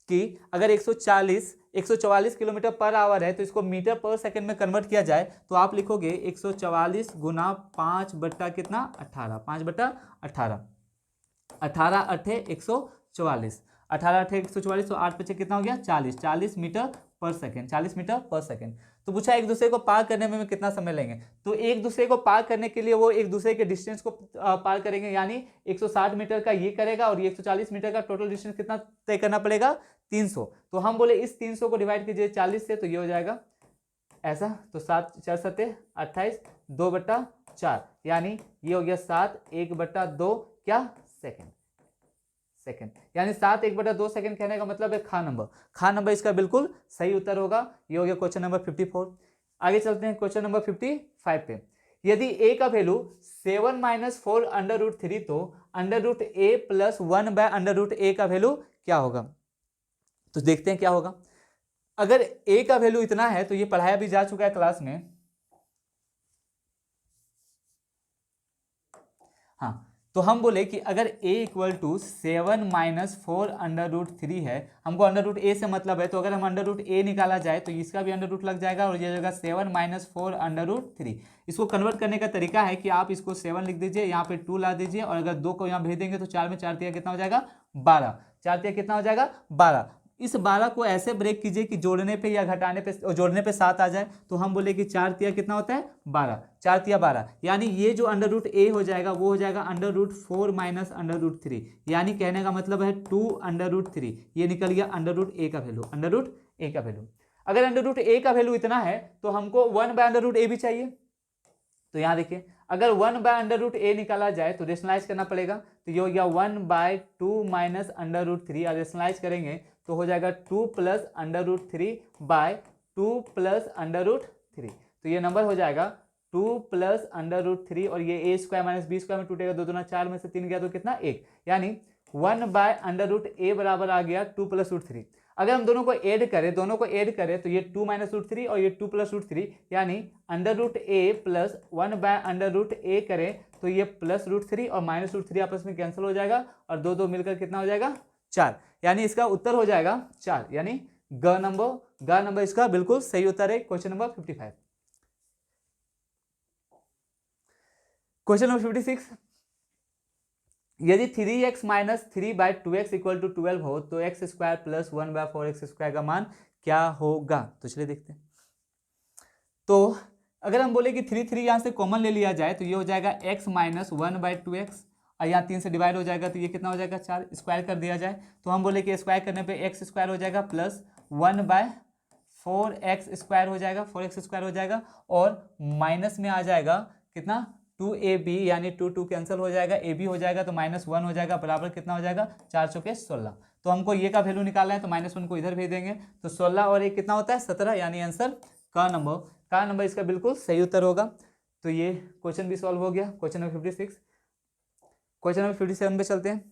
A: कि अगर 144 किलोमीटर पर आवर है तो इसको मीटर पर सेकंड में कन्वर्ट किया जाए तो आप लिखोगे 144 गुना 5 बट्टा कितना 18, 5 बट्टा 18, 18 अठे 144, 18 अठे 144, तो 8 बचे कितना हो गया 40 मीटर पर सेकंड, 40 मीटर पर सेकंड। तो पूछा एक दूसरे को पार करने में कितना समय लेंगे, तो एक दूसरे को पार करने के लिए वो एक दूसरे के डिस्टेंस को पार करेंगे, यानी 160 मीटर का ये करेगा और ये 140 मीटर का टोटल डिस्टेंस कितना तय करना पड़ेगा 300। तो हम बोले इस 300 को डिवाइड कीजिए 40 से, तो ये हो जाएगा ऐसा, तो 7 4 7 28, 2 बट्टा 4, यानी ये हो गया 7 1 बट्टा 2 क्या सेकंड, यानी 7 1 बटा 2 सेकंड कहने का मतलब है खा नंबर इसका बिल्कुल सही उत्तर होगा। ये हो गया क्वेश्चन नंबर 54। आगे चलते हैं क्वेश्चन नंबर 55 पे। यदि a का वैल्यू 7 - 4 √3 तो √a + 1 √a का वैल्यू क्या होगा। तो देखते हैं क्या होगा। अगर a का वैल्यू इतना है तो ये पढ़ाया भी जा चुका है क्लास में, हाँ। तो हम बोले कि अगर a = 7 - 4 √3 है, हमको √a से मतलब है, तो अगर हम √a निकाला जाए तो इसका भी √ लग जाएगा और ये जगह 7 - 4 √3। इसको कन्वर्ट करने का तरीका है कि आप इसको 7 लिख दीजिए, यहाँ पे 2 ला दीजिए, और अगर 2 को यहाँ भेज देंगे तो 4 में 4 कितना हो जाएगा 12, 4 कितना हो जाएगा 12। इस 12 को ऐसे ब्रेक कीजिए कि जोड़ने पे या घटाने पे, जोड़ने पे 7 आ जाए, तो हम बोले कि 4 तिया कितना होता है 12, 4 तिया 12, यानी ये जो √a हो जाएगा वो हो जाएगा √4 - √3, यानी कहने का मतलब है 2 √3। ये निकल गया √a का वैल्यू, √a का वैल्यू। अगर √a का वैल्यू इतना है तो हमको 1/√a भी चाहिए। तो यहाँ देखिए, अगर 1/√a निकाला जाए तो रेशनलाइज करना पड़ेगा, तो ये हो गया 1/2 - √3, और रेशनलाइज करेंगे तो हो जाएगा 2 + √3/2 + √3। तो ये नंबर हो जाएगा 2 + √3, और ये a² - b² में टूटेगा, 2 दूना 4 में से 3 गया तो कितना 1, यानी 1/√a बराबर आ गया 2 + √3। अगर हम दोनों को ऐड करें तो ये 2 - √3 और ये 2 + √3, यानी √a + 1/√a करें तो ये +√3 और -√3 आपस में कैंसिल हो जाएगा, और 2 2 मिलकर कितना हो जाएगा 4, यानी इसका उत्तर हो जाएगा 4, यानी ग नंबर इसका बिल्कुल सही उत्तर है क्वेश्चन नंबर 55। Question number 56। यदि 3x - 3/2x = 12 हो तो x² + 1/4x² का मान क्या होगा। तो चलिए देखते हैं। तो अगर हम बोले कि 3 3 यहाँ से कॉमन ले लिया जाए तो ये हो जाएगा x - 1/2x, और यहाँ 3 से डिवाइड हो जाएगा तो ये कितना हो जाएगा 4, स्क्वायर कर दिया जाए तो हम बोले कि स्क्वायर करने पे एक्स स्क्वायर हो जाएगा प्लस 1/4x स्क्वायर हो जाएगा, 4x स्क्वायर हो जाएगा और माइनस में आ जाएगा कितना 2ab, यानी 2 कैंसिल हो जाएगा, ab हो जाएगा तो -1 हो जाएगा, बराबर कितना हो जाएगा 4 चौके 16। तो हमको ये का वैल्यू निकालना है तो -1 को इधर भेज देंगे तो 16 और 1 कितना होता है 17, यानी आंसर का नंबर इसका बिल्कुल सही उत्तर होगा। तो ये क्वेश्चन भी सॉल्व हो गया। Question number 56। क्वेश्चन नंबर 57 पे चलते हैं।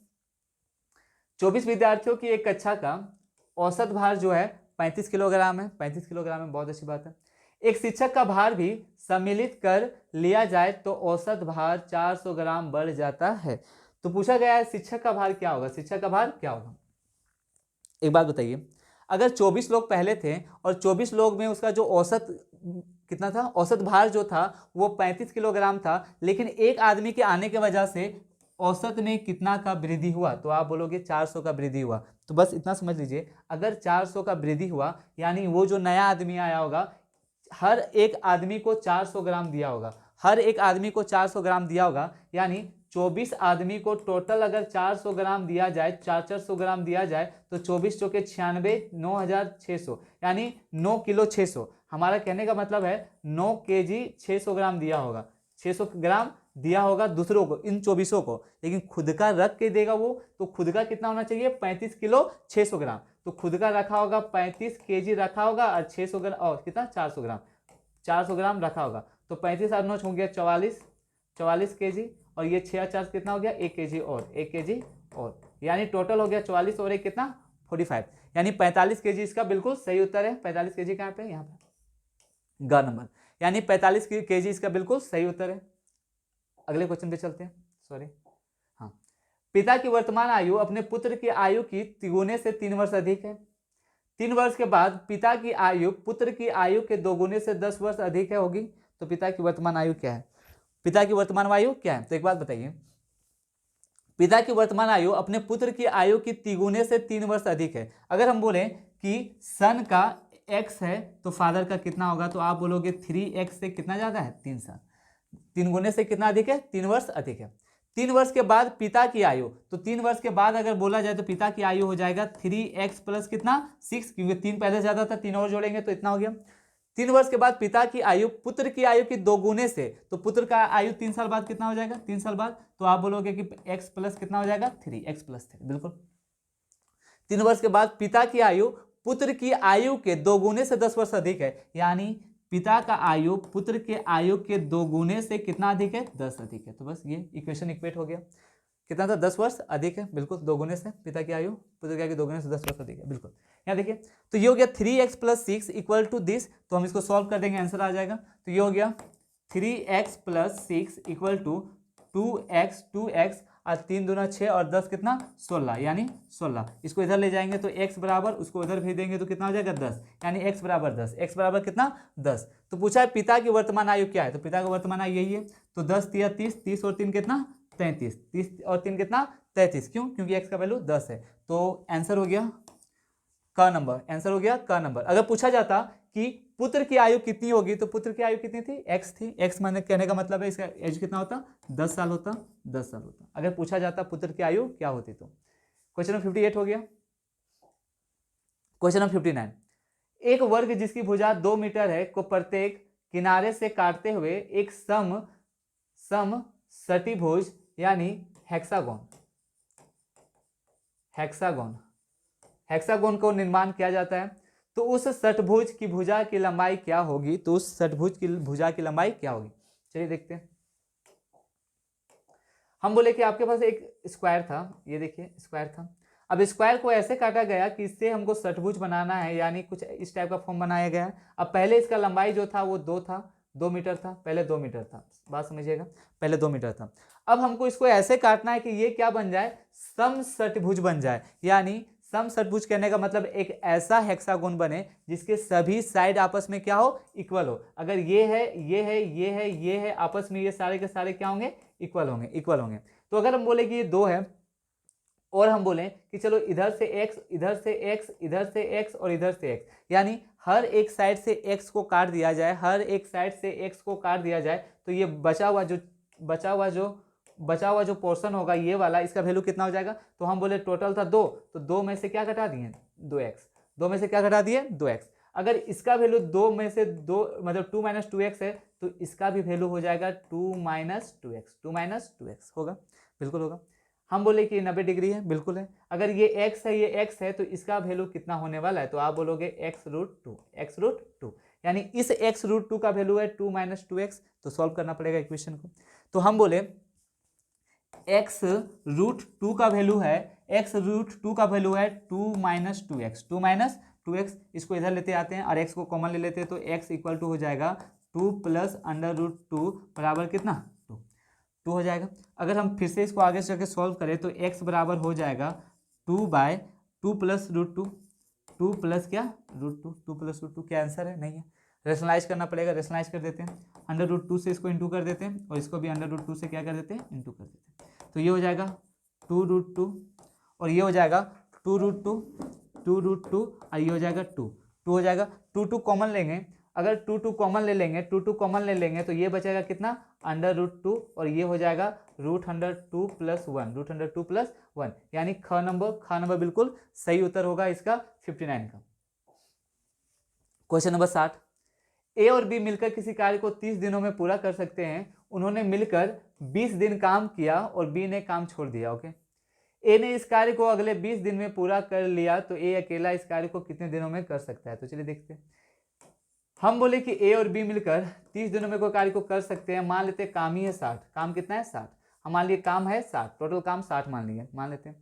A: 24 विद्यार्थियों की एक कक्षा का औसत भार जो है 35 किलोग्राम है। 35 किलोग्राम है, बहुत अच्छी बात है। एक शिक्षक का भार भी सम्मिलित कर लिया जाए तो औसत भार 400 ग्राम बढ़ जाता है। तो पूछा गया है शिक्षक का भार क्या होगा, शिक्षक का भार क्या होगा। एक बात बताइए, अगर 24 लोग पहले थे और 24 लोग में उसका जो औसत कितना था, औसत भार जो था वो 35 किलोग्राम था, लेकिन एक आदमी के आने की वजह से औसत में कितना का वृद्धि हुआ, तो आप बोलोगे 400 का वृद्धि हुआ। तो बस इतना समझ लीजिए, अगर 400 का वृद्धि हुआ यानी वो जो नया आदमी आया होगा हर एक आदमी को 400 ग्राम दिया होगा, हर एक आदमी को 400 ग्राम दिया होगा, यानी 24 आदमी को टोटल अगर 400 ग्राम दिया जाए, 400 ग्राम दिया जाए तो 24 चौके 96, 9600 यानी 9 किलो 600। हमारा कहने का मतलब है 9 केजी 600 ग्राम दिया होगा, 600 ग्राम दिया होगा दूसरों को, इन 24 को, लेकिन खुद का रख के देगा वो, तो खुद का कितना होना चाहिए 35 किलो 600 ग्राम। तो खुद का रखा होगा 35 केजी रखा होगा और 600 ग्राम और कितना 400 ग्राम, 400 ग्राम रखा होगा। तो 35 और 9 हो गया 44 केजी और ये 6 4 कितना हो गया 1 केजी और 1 केजी और, यानी टोटल हो गया 44 और 1 कितना 45, यानी 45 केजी इसका बिल्कुल सही उत्तर है। 45 केजी कहाँ पे, यहाँ पे ग नंबर, यानी 45 केजी इसका बिल्कुल सही उत्तर है। अगले क्वेश्चन पे चलते हैं। सॉरी, हाँ, पिता की वर्तमान आयु अपने पुत्र की आयु की तिगुने से 3 वर्ष अधिक है। 3 वर्ष के बाद पिता की आयु पुत्र की आयु के 2 गुने से 10 वर्ष अधिक है होगी। तो पिता की वर्तमान आयु क्या है, पिता की वर्तमान आयु क्या है। तो एक बात बताइए, पिता की वर्तमान आयु अपने पुत्र की आयु की तिगुने से 3 वर्ष अधिक है। अगर हम बोले कि सन का x है तो फादर का कितना होगा, तो आप बोलोगे 3x से कितना ज्यादा है 3 साल, 3 गुने से कितना अधिक है 3 वर्ष अधिक है। 3 वर्ष के बाद पिता की आयु, तो 3 वर्ष के बाद अगर बोला जाए तो पिता की आयु हो जाएगा 3x प्लस कितना 6, क्योंकि 3 पहले ज्यादा था, 3 और जोड़ेंगे तो इतना हो गया। 3 वर्ष के बाद पिता की आयु पुत्र की आयु की 2 गुने से, तो पुत्र का आयु 3 साल बाद कितना हो जाएगा 3 साल बाद, तो आप बोलोगे कि x प्लस कितना हो जाएगा 3x प्लस 3, बिल्कुल। 3 वर्ष के बाद पिता की आयु पुत्र की आयु के 2 गुने से 10 वर्ष अधिक है, यानी पिता का आयु पुत्र के आयु के 2 गुने से कितना अधिक है 10 अधिक है। तो बस ये इक्वेशन इक्वेट हो गया, कितना था 10 वर्ष अधिक है, बिल्कुल 2 गुने से पिता की आयु पुत्र की आयु के 2 गुने से 10 वर्ष अधिक है, बिल्कुल। यहाँ देखिए, तो ये हो गया 3x plus 6 equal to this, तो हम इसको सॉल्व कर देंगे, आंसर आ जाएगा। तो ये हो गया 3x plus 6 equal to 2x और 3 दूना 6 और 10 कितना 16, यानी 16। इसको इधर ले जाएंगे तो x बराबर, उसको उधर भेज देंगे तो कितना हो जाएगा 10, यानी x बराबर 10, x बराबर कितना 10। तो पूछा है पिता की वर्तमान आयु क्या है, तो पिता का वर्तमान आयु यही है। तो 10 तिया 30, 30 और 3 कितना 33, 30 और 3 कितना 33, क्यों, क्योंकि x का वैल्यू 10 है। तो आंसर हो गया का नंबर, आंसर हो गया का नंबर। अगर पूछा जाता कि पुत्र की आयु कितनी होगी, तो पुत्र की आयु कितनी थी x थी, x माने कहने का मतलब है इसका एज कितना होता 10 साल होता, 10 साल होता। अगर पूछा जाता पुत्र की आयु क्या होती, तो क्वेश्चन नंबर 58 हो गया। क्वेश्चन नंबर 59, एक वर्ग जिसकी भुजा 2 मीटर है को प्रत्येक किनारे से काटते हुए एक सम षट्भुज यानी हेक्सागोन को निर्माण किया जाता है, तो उस षट्भुज की भुजा की लंबाई क्या होगी, तो उस षट्भुज की भुजा की लंबाई क्या होगी। चलिए देखते हैं। हम बोले कि आपके पास एक स्क्वायर था, ये देखिए स्क्वायर था। अब स्क्वायर को ऐसे काटा गया कि इससे हमको षट्भुज बनाना है, यानी कुछ इस टाइप का फॉर्म बनाया गया है। अब पहले इसका लंबाई जो था वो 2 था, 2 मीटर था, पहले 2 मीटर था, बात समझिएगा, पहले 2 मीटर था। अब हमको इसको ऐसे काटना है कि ये क्या बन जाए, सम षट्भुज बन जाए, यानी सम षट्भुज कहने का मतलब एक ऐसा हेक्सागोन बने जिसके सभी साइड आपस में क्या हो, इक्वल हो। अगर ये है, ये है, ये है, ये है, आपस में ये सारे के सारे क्या होंगे, इक्वल होंगे, इक्वल होंगे। तो अगर हम बोले कि ये 2 है और हम बोले कि चलो इधर से x, इधर से x, इधर से x और इधर से x, यानी हर एक साइड से x को काट दिया जाए, हर एक साइड से x को काट दिया जाए, तो ये बचा हुआ जो बचा हुआ जो पोर्शन होगा ये वाला, इसका वैल्यू कितना हो जाएगा, तो हम बोले टोटल था 2, तो 2 में से क्या घटा दिए 2x, 2 में से क्या घटा दिए 2x। अगर इसका वैल्यू 2 में से 2 मतलब 2 माइनस 2x है तो इसका भी वैल्यू हो जाएगा 2 माइनस 2x, 2 माइनस 2x होगा, बिल्कुल होगा। हम बोले कि 90 डिग्री है, बिल्कुल है। अगर ये x है, ये x है, तो इसका वैल्यू कितना होने वाला है, तो आप बोलोगे x√2, x√2, यानी इस x√2 का वैल्यू है 2 माइनस 2x, तो सॉल्व करना पड़ेगा इक्वेशन को। तो हम बोले x√2 का वैल्यू है, x√2 का वैल्यू है 2 माइनस 2x, 2 माइनस 2x, इसको इधर लेते आते हैं और x को कॉमन ले लेते हैं, तो x इक्वल टू हो जाएगा 2 प्लस √2 बराबर कितना 2 हो जाएगा। अगर हम फिर से इसको आगे चल सॉल्व करें तो x बराबर हो जाएगा 2 प्लस √2, 2 प्लस क्या √2, 2 प्लस √2 क्या आंसर है, नहीं है, रेशनलाइज करना पड़ेगा, रेशनलाइज कर देते हैं, √2 से इसको इंटू कर देते हैं और इसको भी √2 से क्या कर देते हैं इंटू कर देते हैं, तो ये हो जाएगा 2√2 और ये हो जाएगा 2√2 और ये हो जाएगा 2 हो जाएगा, 2 कॉमन लेंगे, अगर 2 कॉमन ले लेंगे, 2 कॉमन ले लेंगे तो ये बचेगा कितना √2 और ये हो जाएगा √2 प्लस 1, √2 प्लस 1, यानी ख नंबर बिल्कुल सही उत्तर होगा इसका 59 का। क्वेश्चन नंबर 60, ए और बी मिलकर किसी कार्य को 30 दिनों में पूरा कर सकते हैं। उन्होंने मिलकर 20 दिन काम किया और बी ने काम छोड़ दिया। ओके, ए ने इस कार्य को अगले 20 दिन में पूरा कर लिया, तो ए अकेला इस कार्य को कितने दिनों में कर सकता है, तो चलिए देखते हैं। हम बोले कि ए और बी मिलकर 30 दिनों में कोई कार्य को कर सकते हैं। मान लेते हैं काम ही है 60, काम कितना है 60, हम मान लिए काम है 60, टोटल काम 60 मान लिए, मान लेते हैं।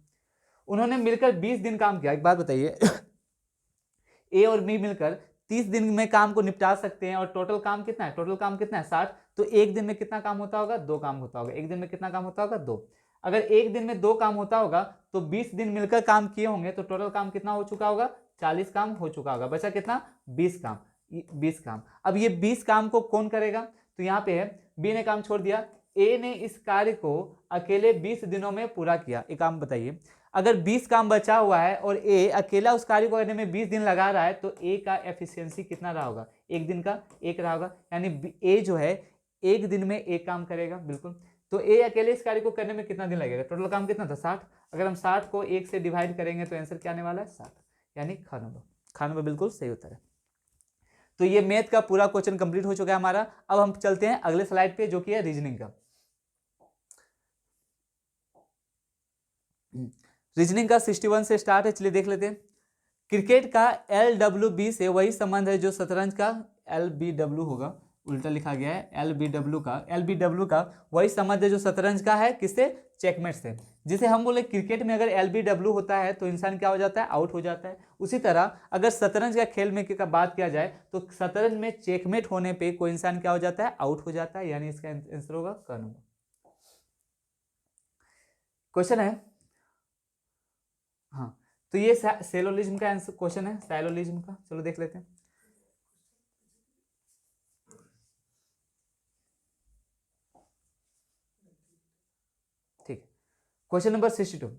A: उन्होंने मिलकर 20 दिन काम किया। एक बात बताइए, ए और बी मिलकर 30 दिन में काम को निपटा सकते हैं और टोटल काम कितना है, टोटल काम कितना है 60, तो एक दिन में कितना काम होता होगा, 2 काम होता होगा, एक दिन में कितना काम होता होगा 2। अगर एक दिन में 2 काम होता होगा तो 20 दिन मिलकर काम किए होंगे तो टोटल काम कितना हो चुका होगा, 40 काम हो चुका होगा, बचा कितना 20 काम, 20 काम। अब ये 20 काम को कौन करेगा, तो यहाँ पे है बी ने काम छोड़ दिया, ए ने इस कार्य को अकेले 20 दिनों में पूरा किया। एक काम बताइए, अगर 20 काम बचा हुआ है और ए अकेला उस कार्य को करने में 20 दिन लगा रहा है तो ए का एफिशिएंसी कितना रहा होगा, एक दिन का 1 रहा होगा, यानी ए जो है एक दिन में 1 काम करेगा, बिल्कुल। तो ए अकेले इस कार्य को करने में कितना दिन लगेगा, टोटल काम कितना था 60, अगर हम 60 को 1 से डिवाइड करेंगे तो आंसर क्या आने वाला है 60, यानी ख नंबर बिल्कुल सही उत्तर है। तो ये मैथ का पूरा क्वेश्चन कंप्लीट हो चुका है हमारा। अब हम चलते हैं अगले स्लाइड पे जो कि है रीजनिंग का। रीजनिंग का 61 से स्टार्ट है, चलिए देख लेते हैं। क्रिकेट का LWB से वही संबंध है जो शतरंज का LBW होगा, उल्टा लिखा गया है, LBW का वही संबंध है जो शतरंज का है, किससे, चेकमेट से। जिसे हम बोले क्रिकेट में अगर LBW होता है तो इंसान क्या हो जाता है, आउट हो जाता है। उसी तरह अगर शतरंज का खेल में का बात किया जाए तो शतरंज में चेकमेट होने पे कोई इंसान क्या हो जाता है, आउट हो जाता है, यानी इसका आंसर होगा क नंबर। क्वेश्चन है, हाँ, तो ये सेलोलिज्म का आंसर क्वेश्चन है, सेलोलिज्म का, चलो देख लेते हैं। ठीक, क्वेश्चन नंबर 62,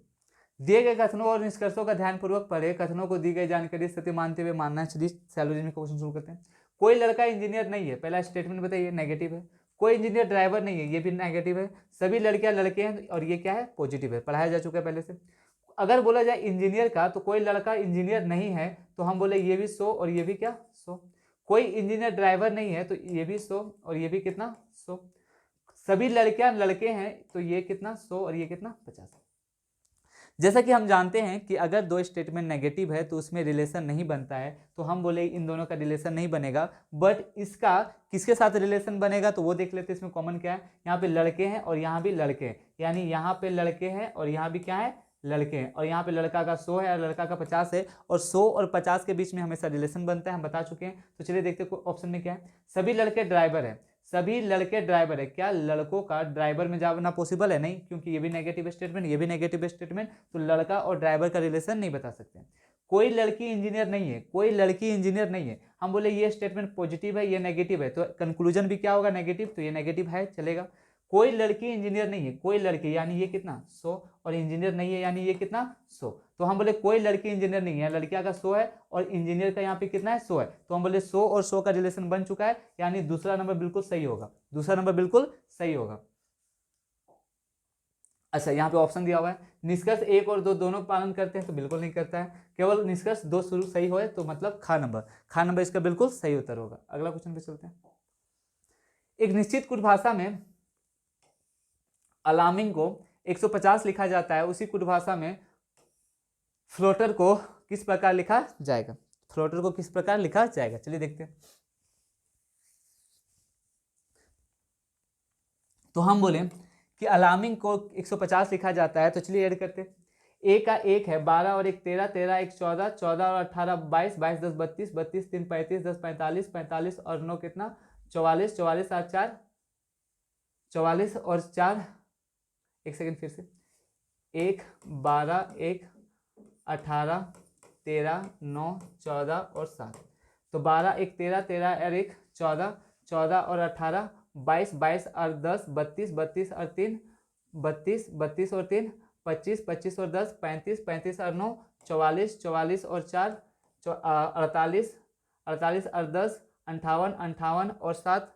A: दिए गए कथनों और निष्कर्षों का ध्यानपूर्वक पढ़े, कथनों को दी गई जानकारी सत्य मानते हुए मानना चाहिए। सेलोलिज्म का क्वेश्चन शुरू करते हैं। कोई लड़का इंजीनियर नहीं है, पहला स्टेटमेंट बताइए, नेगेटिव है। कोई इंजीनियर ड्राइवर नहीं है, ये भी नेगेटिव है। सभी लड़कियां लड़के हैं, और ये क्या है, पॉजिटिव है, पढ़ाया जा चुका है पहले से। अगर बोला जाए इंजीनियर का, तो कोई लड़का इंजीनियर नहीं है, तो हम बोले ये भी 100 और ये भी क्या 100। कोई इंजीनियर ड्राइवर नहीं है, तो ये भी 100 और ये भी कितना 100। सभी लड़कियां लड़के हैं, तो ये कितना 100 और ये कितना 50। जैसा कि हम जानते हैं कि अगर दो स्टेटमेंट नेगेटिव है तो उसमें रिलेशन नहीं बनता है, तो हम बोले इन दोनों का रिलेशन नहीं बनेगा, बट इसका किसके साथ रिलेशन बनेगा तो वो देख लेते हैं। इसमें कॉमन क्या है, यहाँ पे लड़के हैं और यहाँ भी लड़के हैं, यानी यहाँ पे लड़के हैं और यहाँ भी क्या है, लड़के हैं, और यहाँ पे लड़का का 100 है और लड़का का 50 है, और 100 और 50 के बीच में हमेशा रिलेशन बनता है, हम बता चुके हैं। तो चलिए देखते हैं ऑप्शन में क्या है। सभी लड़के ड्राइवर है, सभी लड़के ड्राइवर है, क्या लड़कों का ड्राइवर में जाना पॉसिबल है, नहीं, क्योंकि ये भी नेगेटिव स्टेटमेंट, ये भी नेगेटिव स्टेटमेंट, तो लड़का और ड्राइवर का रिलेशन नहीं बता सकते। कोई लड़की इंजीनियर नहीं है, कोई लड़की इंजीनियर नहीं है, हम बोले ये स्टेटमेंट पॉजिटिव है, ये नेगेटिव है, तो कंक्लूजन भी क्या होगा, नेगेटिव, तो ये नेगेटिव है, चलेगा। कोई लड़की इंजीनियर नहीं है, कोई लड़की, यानी ये कितना 100, और इंजीनियर नहीं है, यानी ये कितना 100, तो हम बोले कोई लड़की इंजीनियर नहीं है, लड़कियां का 100 है और इंजीनियर का यहाँ पे कितना है 100 है, तो हम बोले 100 और 100 का रिलेशन बन चुका है, यानी दूसरा नंबर बिल्कुल सही होगा, दूसरा नंबर बिल्कुल सही होगा। अच्छा, यहाँ पे ऑप्शन दिया हुआ है, निष्कर्ष 1 और 2 दोनों पालन करते हैं, तो बिल्कुल नहीं करता है। केवल निष्कर्ष 2 शुरू सही होए तो मतलब खा नंबर इसका बिल्कुल सही उत्तर होगा। अगला क्वेश्चन पे चलते हैं। एक निश्चित कुट भाषा में अलार्मिंग को 150 लिखा जाता है, उसी कुट भाषा में फ्लोटर को किस प्रकार लिखा जाएगा? फ्लोटर को किस प्रकार लिखा जाएगा, चलिए देखते हैं। तो हम बोले कि अलार्मिंग को 150 लिखा जाता है, तो चलिए ऐड करते हैं। ए का 1 है, 12 और 1 13, 13 1 14, 14 और 18 22, 22 10 32, 32 3 35, 10 45, 45 और 9 कितना 44, 44 और 4 44 और 4, एक सेकेंड फिर से, 1 12 1 18 13 9 14 और 7, तो 12 1 13, 13 और 1 14, 14 और 18 22, 22 और 10 32, 32 और 3 32, 32 और 3 25, 25 और 10 35, 35 और 9 44, 44 और 4 48, 48 और 10 58, 58 और 7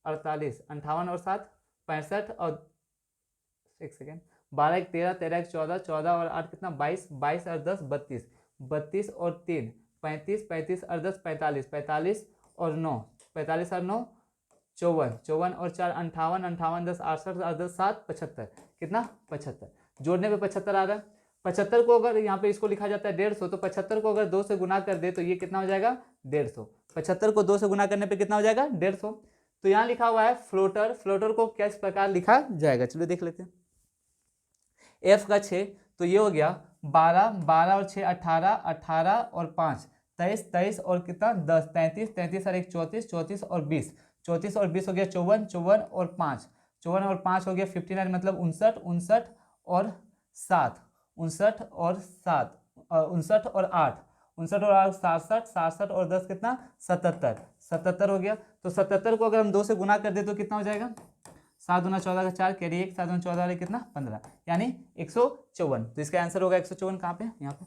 A: 48, 58 और 7 65 और एक सेकेंड 12 1 13, 13 1 14, 14 और 8 कितना 22, 22 और 10 32, 32 और 3 35, 35 और 10 45, 45 और 9 45 और 9 54, 54 और 4 58, 58 10 68 और 10 7 75, कितना 75, जोड़ने पे 75 आ रहा है। 75 को अगर यहाँ पे इसको लिखा जाता है 150, तो 75 को अगर 2 से गुना कर दे तो ये कितना हो जाएगा 150। 75 को 2 से गुना करने पे कितना हो जाएगा 150। तो यहाँ लिखा हुआ है फ्लोटर, फ्लोटर को किस प्रकार लिखा जाएगा, चलिए देख लेते हैं। एफ का 6, तो ये हो गया 12, 12 और 6 18, 18 और 5 23, 23 और कितना 10 33, 33 और 1 34, 34 और 20, 34 और 20 हो गया 54, 54 और 5, 54 और 5 हो गया 59, मतलब 59, 59 और 7, 59 और 7 59 और 8, 59 और 8 67, 67 और 10 कितना 77, 77 हो गया। तो 77 को अगर हम 2 से गुना कर दे तो कितना हो जाएगा 7 दूना 14 का 4 कैरी 1, 7 दूना 14 कितना 15, यानी 154। तो इसका आंसर होगा 154, कहाँ पे यहाँ पे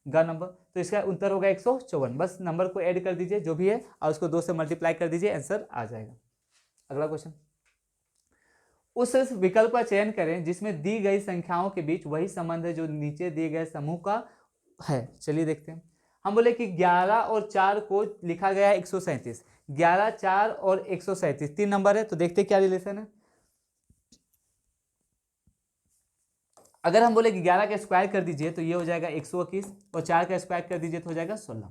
A: ग नंबर, तो इसका उत्तर होगा 154। बस नंबर को ऐड कर दीजिए जो भी है और उसको 2 से मल्टीप्लाई कर दीजिए, आंसर आ जाएगा। अगला क्वेश्चन, उस विकल्प का चयन करें जिसमें दी गई संख्याओं के बीच वही संबंध है जो नीचे दिए गए समूह का है। चलिए देखते हैं। हम बोले कि 11 और 4 को लिखा गया है 137, 11 4 और 137 तीन नंबर है, तो देखते हैं क्या रिलेशन है। अगर हम बोले कि 11 का स्क्वायर कर दीजिए तो ये हो जाएगा 121 और 4 का स्क्वायर कर दीजिए तो हो जाएगा 16।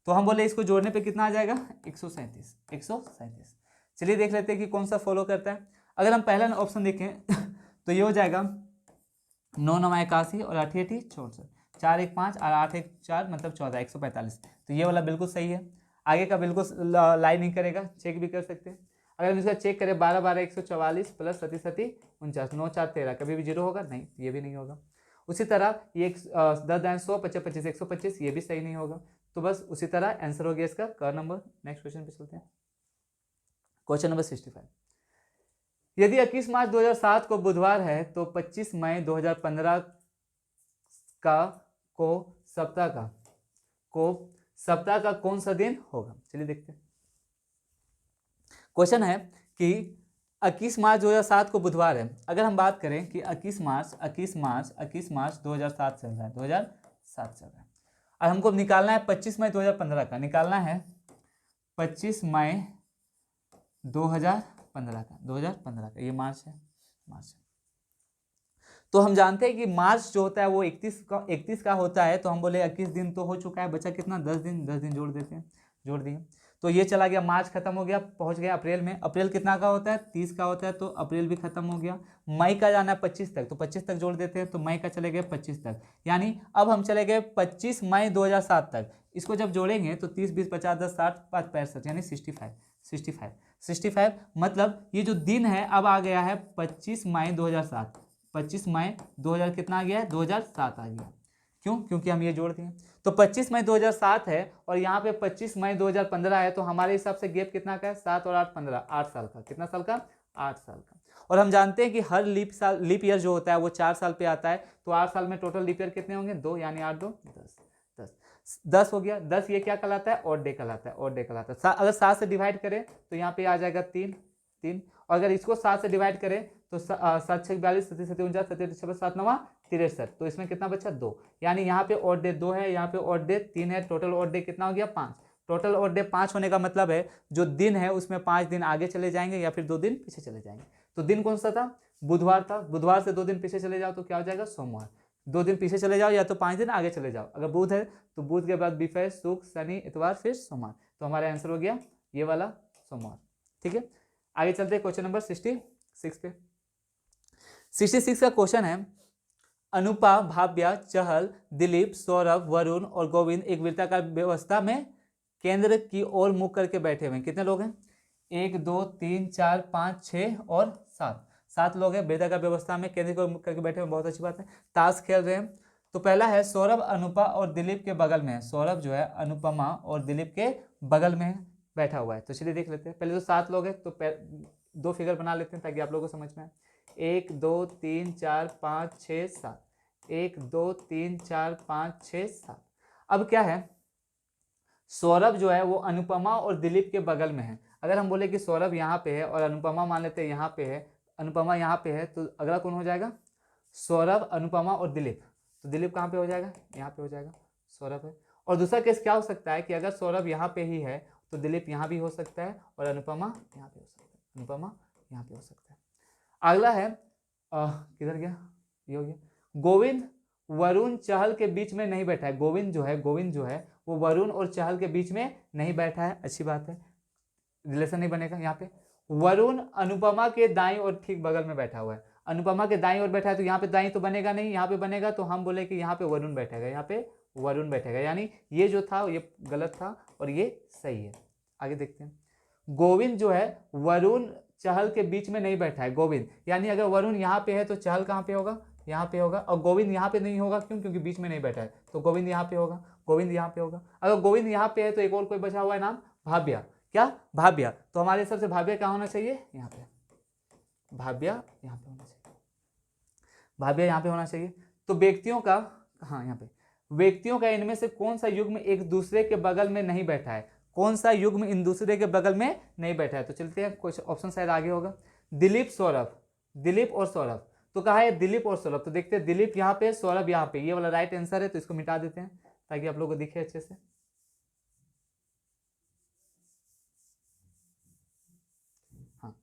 A: तो हम बोले इसको जोड़ने पे कितना आ जाएगा 137, 137। चलिए देख लेते हैं कि कौन सा फॉलो करता है। अगर हम पहला ऑप्शन देखें तो ये हो जाएगा 9 9 81 और 8 8 64, 4 1 5 और 8 1 4 मतलब 14, 145। तो ये वाला बिल्कुल सही है, आगे का बिल्कुल लाई नहीं करेगा, चेक भी कर सकते हैं। अगर हम इसका चेक करें 12 12 144 प्लस 37 49, 9 4 13, कभी भी जीरो होगा नहीं, ये भी नहीं होगा। उसी तरह ये 10 100 25 25 125, ये भी सही नहीं होगा। तो बस उसी तरह आंसर हो गया इसका क नंबर। नेक्स्ट क्वेश्चन पे चलते हैं। क्वेश्चन नंबर 65, यदि 21 मार्च 2007 को बुधवार है तो 25 मई 2015 को सप्ताह का कौन सा दिन होगा। चलिए देखते हैं। क्वेश्चन है कि 21 मार्च 2007 को बुधवार है। अगर हम बात करें कि 21 मार्च 2007 चल रहा है, 2007 चल रहा है, और हमको निकालना है 25 मई 2015 का, निकालना है 25 मई 2015 का, ये मार्च है, मार्च। तो हम जानते हैं कि मार्च जो होता है वो 31 का होता है, तो हम बोले 21 दिन तो हो चुका है, बचा कितना 10 दिन, 10 दिन जोड़ देते हैं, जोड़ दिए तो ये चला गया, मार्च खत्म हो गया, पहुंच गया अप्रैल में। अप्रैल कितना का होता है 30 का होता है, तो अप्रैल भी खत्म हो गया। मई का जाना है 25 तक, तो 25 तक जोड़ देते हैं, तो मई का चले गए 25 तक, यानी अब हम चले गए 25 मई 2007 तक। इसको जब जोड़ेंगे तो 30 20 50 10 60 5 65, यानी 65 मतलब ये जो दिन है अब आ गया है 25 मई 2007, 25 मई 2000 कितना आ गया है 2007 आ गया। क्यों? क्योंकि हम ये जोड़ दिए। तो 25 मई 2007 है और यहाँ पे 25 मई 2015 है, तो हमारे हिसाब से गैप कितना का है 7 और 8 15, 8 साल का। कितना साल का 8 साल का। और हम जानते हैं कि हर लीप ईयर जो होता है वो 4 साल पे आता है, तो 8 साल में टोटल लीप ईयर कितने होंगे 2, यानी 8 2 10 हो गया। 10 ये क्या कहलाता है ऑड डे कहलाता है, ऑड डे कहलाता है। अगर 7 से डिवाइड करें तो यहाँ पे आ जाएगा 3 और अगर इसको 7 से डिवाइड करें तो 7 6 42, 37 49, 37 56 7 9 63, तो इसमें कितना बचा 2, यानी यहाँ पे ऑड डे 2 है, यहाँ पे ऑड डे 3 है, टोटल ऑड डे कितना हो गया 5। टोटल ऑड डे 5 होने का मतलब है जो दिन है उसमें 5 दिन आगे चले जाएंगे या फिर 2 दिन पीछे चले जाएंगे। तो दिन कौन सा था, बुधवार था, बुधवार से 2 दिन पीछे चले जाओ तो क्या हो जाएगा सोमवार, 2 दिन पीछे चले जाओ या तो 5 दिन आगे चले जाओ, अगर बुध है तो बुध के बाद बिफे शुक्र शनि इतवार फिर सोमवार, तो हमारा आंसर हो गया ये वाला सोमवार। ठीक है, आगे चलते हैं क्वेश्चन नंबर 66 पे। 66 का क्वेश्चन है, अनुपा, भाव्या, चहल, दिलीप, सौरभ, वरुण और गोविंद एक वृत्ताकार व्यवस्था में केंद्र की ओर मुख करके बैठे हुए हैं। कितने लोग हैं, 1 2 3 4 5 6 और 7 लोग हैं वृत्ताकार व्यवस्था में केंद्र की ओर मुख करके बैठे हुए, बहुत अच्छी बात है। ताश खेल रहे हैं। तो पहला है सौरभ अनुपा और दिलीप के बगल में है, सौरभ जो है अनुपमा और दिलीप के बगल में बैठा हुआ है। तो चलिए देख लेते हैं, पहले तो 7 लोग हैं तो 2 फिगर बना लेते हैं ताकि आप लोगों को समझ में आए। 1 2 3 4 5 6 7, 1 2 3 4 5 6 7। अब क्या है, सौरभ जो है वो अनुपमा और दिलीप के बगल में है। अगर हम बोले कि सौरभ यहाँ पे है और अनुपमा मान लेते हैं यहाँ पे है, अनुपमा यहाँ पे है, तो अगला कौन हो जाएगा, सौरभ, अनुपमा और दिलीप। तो दिलीप कहाँ पे हो जाएगा, यहाँ पे हो जाएगा, सौरभ है। और दूसरा केस क्या हो सकता है कि अगर सौरभ यहाँ पे ही है तो दिलीप यहाँ भी हो सकता है और अनुपमा यहाँ पे हो सकता है, अनुपमा यहाँ पे हो सकता है। अगला है किधर गया, ये हो गया, गोविंद वरुण चहल के बीच में नहीं बैठा है। गोविंद जो है वो वरुण और चहल के बीच में नहीं बैठा है, अच्छी बात है, रिलेशन नहीं बनेगा। यहाँ पे वरुण अनुपमा के दाईं और ठीक बगल में बैठा हुआ है, अनुपमा के दाईं ओर बैठा है, तो यहाँ पे दाईं तो बनेगा नहीं, यहाँ पे बनेगा, तो हम बोले कि यहाँ पे वरुण बैठेगा, यहाँ पे वरुण बैठेगा, यानी ये जो था ये गलत था और ये सही है। आगे देखते हैं, गोविंद जो है वरुण चहल के बीच में नहीं बैठा है, गोविंद, यानी अगर वरुण यहाँ पे है तो चहल कहाँ पे होगा, यहाँ पे होगा, और गोविंद यहाँ पे नहीं होगा, क्यों, क्योंकि बीच में नहीं बैठा है, तो गोविंद यहाँ पे होगा, गोविंद यहाँ पे होगा। अगर गोविंद यहाँ पे है तो एक और कोई बचा हुआ है नाम, भाव्या, क्या, भाव्या, तो हमारे हिसाब से भाव्या कहाँ होना चाहिए, यहाँ पे, भाव्या यहाँ पे होना चाहिए, भाव्या यहाँ पे होना चाहिए। तो व्यक्तियों का, हाँ यहाँ पे, व्यक्तियों का इनमें से कौन सा युग्म एक दूसरे के बगल में नहीं बैठा है, कौन सा युग्म इन दूसरे के बगल में नहीं बैठा है। तो चलते हैं, कुछ ऑप्शन शायद आगे होगा, दिलीप सौरभ, दिलीप और सौरभ, तो कहा है दिलीप और सौरभ, तो देखते हैं दिलीप यहाँ पे सौरभ यहाँ पे, ये वाला राइट आंसर है, तो इसको मिटा देते हैं ताकि आप लोगों को दिखे अच्छे से। हाँ,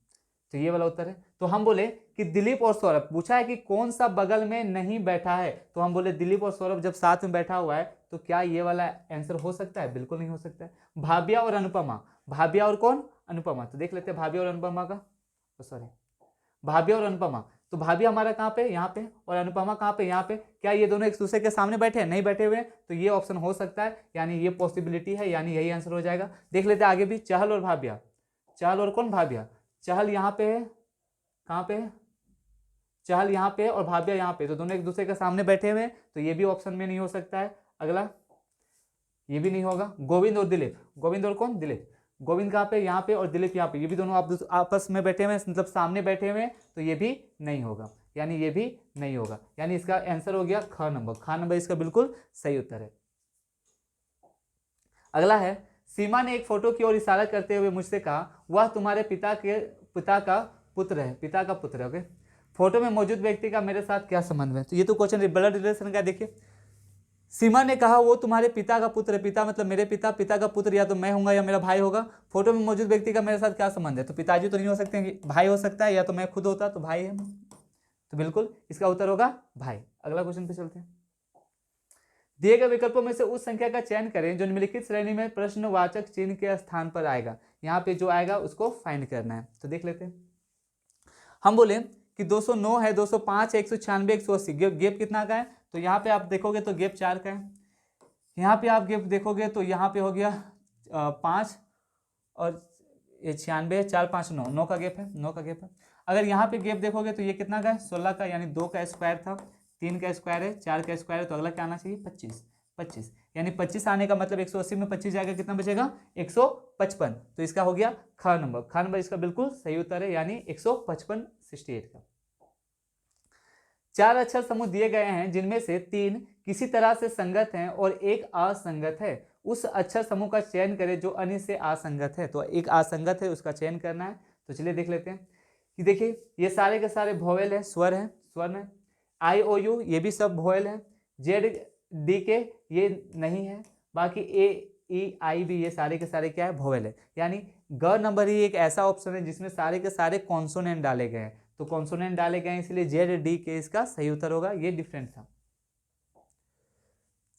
A: तो ये वाला उत्तर है। तो हम बोले कि दिलीप और सौरभ, पूछा है कि कौन सा बगल में नहीं बैठा है, तो हम बोले दिलीप और सौरभ जब साथ में बैठा हुआ है तो क्या ये वाला आंसर हो सकता है, बिल्कुल नहीं हो सकता है। भाव्या और अनुपमा, भाव्या और कौन, अनुपमा, तो देख लेते हैं भाव्या और अनुपमा का, सॉरी, भाव्या और अनुपमा, तो भाभी हमारा कहाँ पे, यहाँ पे, और अनुपमा कहाँ पे, यहाँ पे, क्या ये दोनों एक दूसरे के सामने बैठे हैं, नहीं बैठे हुए, तो ये ऑप्शन हो सकता है, यानी ये पॉसिबिलिटी है, यानी यही आंसर हो जाएगा। देख लेते हैं आगे भी, चहल और भाव्या, चहल और कौन, भाव्या, चहल यहाँ पे है, कहाँ पे है, चहल यहाँ पे और भाव्या यहाँ पे, तो दोनों एक दूसरे के सामने बैठे हुए हैं, तो ये भी ऑप्शन में नहीं हो सकता है। अगला, ये भी नहीं होगा। गोविंद और दिलीप, गोविंद और कौन, दिलीप, गोविंद कहाँ पे, यहाँ पे, और दिलीप यहाँ पे, ये भी दोनों आपस में बैठे हुए हैं, मतलब सामने बैठे हुए हैं, तो ये भी नहीं होगा, यानी ये भी नहीं होगा, यानी इसका आंसर हो गया ख नंबर, ख नंबर इसका बिल्कुल सही उत्तर है। अगला है, सीमा ने एक फोटो की ओर इशारा करते हुए मुझसे कहा, वह तुम्हारे पिता का पुत्र है, पिता का पुत्र है। ओके, फोटो में मौजूद व्यक्ति का मेरे साथ क्या संबंध है, तो ये तो क्वेश्चन ब्लड रिलेशन का। देखिए, सीमा ने कहा वो तुम्हारे पिता का पुत्र है, पिता मतलब मेरे पिता, पिता का पुत्र या तो मैं होऊंगा या मेरा भाई होगा, फोटो में मौजूद व्यक्ति का मेरे साथ क्या संबंध है, तो पिताजी तो नहीं हो सकते, भाई हो सकता है, या तो मैं खुद होता तो भाई है, तो बिल्कुल इसका उत्तर होगा भाई। अगला क्वेश्चन पे चलते हैं, दिए गए विकल्पों में से उस संख्या का चयन करें जो निम्नलिखित श्रेणी में प्रश्नवाचक चिन्ह के स्थान पर आएगा, यहाँ पे जो आएगा उसको फाइंड करना है। तो देख लेते हैं, हम बोले कि 209 है, 205 है, 196, 180, गैप कितना का है, तो यहाँ पे आप देखोगे तो गैप 4 का है, यहाँ पे आप गैप देखोगे तो यहाँ पे हो गया 5 और ये 96, 4 5 9, 9 का गैप है, 9 का गैप है। अगर यहाँ पे गैप देखोगे तो ये कितना का है, 16 का, यानी 2 का स्क्वायर था, 3 का स्क्वायर है, 4 का स्क्वायर है, तो अगला क्या आना चाहिए, 25, यानी 25 आने का मतलब 180 में 25 जाएगा, कितना बचेगा 155, तो इसका हो गया ख नंबर, ख नंबर इसका बिल्कुल सही उत्तर है, यानी 155 68 का। 4 अक्षर समूह दिए गए हैं जिनमें से 3 किसी तरह से संगत हैं और एक असंगत है, उस अक्षर समूह का चयन करें जो अन्य से असंगत है। तो एक असंगत है उसका चयन करना है, तो चलिए देख लेते हैं ये देखिए ये सारे के सारे वोवेल है, स्वर है, स्वर है। आई ओ यू ये भी सब वोवेल है। जेड डी के ये नहीं है। बाकी ए ई आई भी ये सारे के सारे क्या है, वोवेल है। यानी ग नंबर ही एक ऐसा ऑप्शन है जिसमें सारे के सारे कॉन्सोनेंट डाले गए हैं, तो कॉन्सोनेंट डाले गए हैं इसलिए जेड डी के इसका सही उत्तर होगा। ये डिफरेंट था।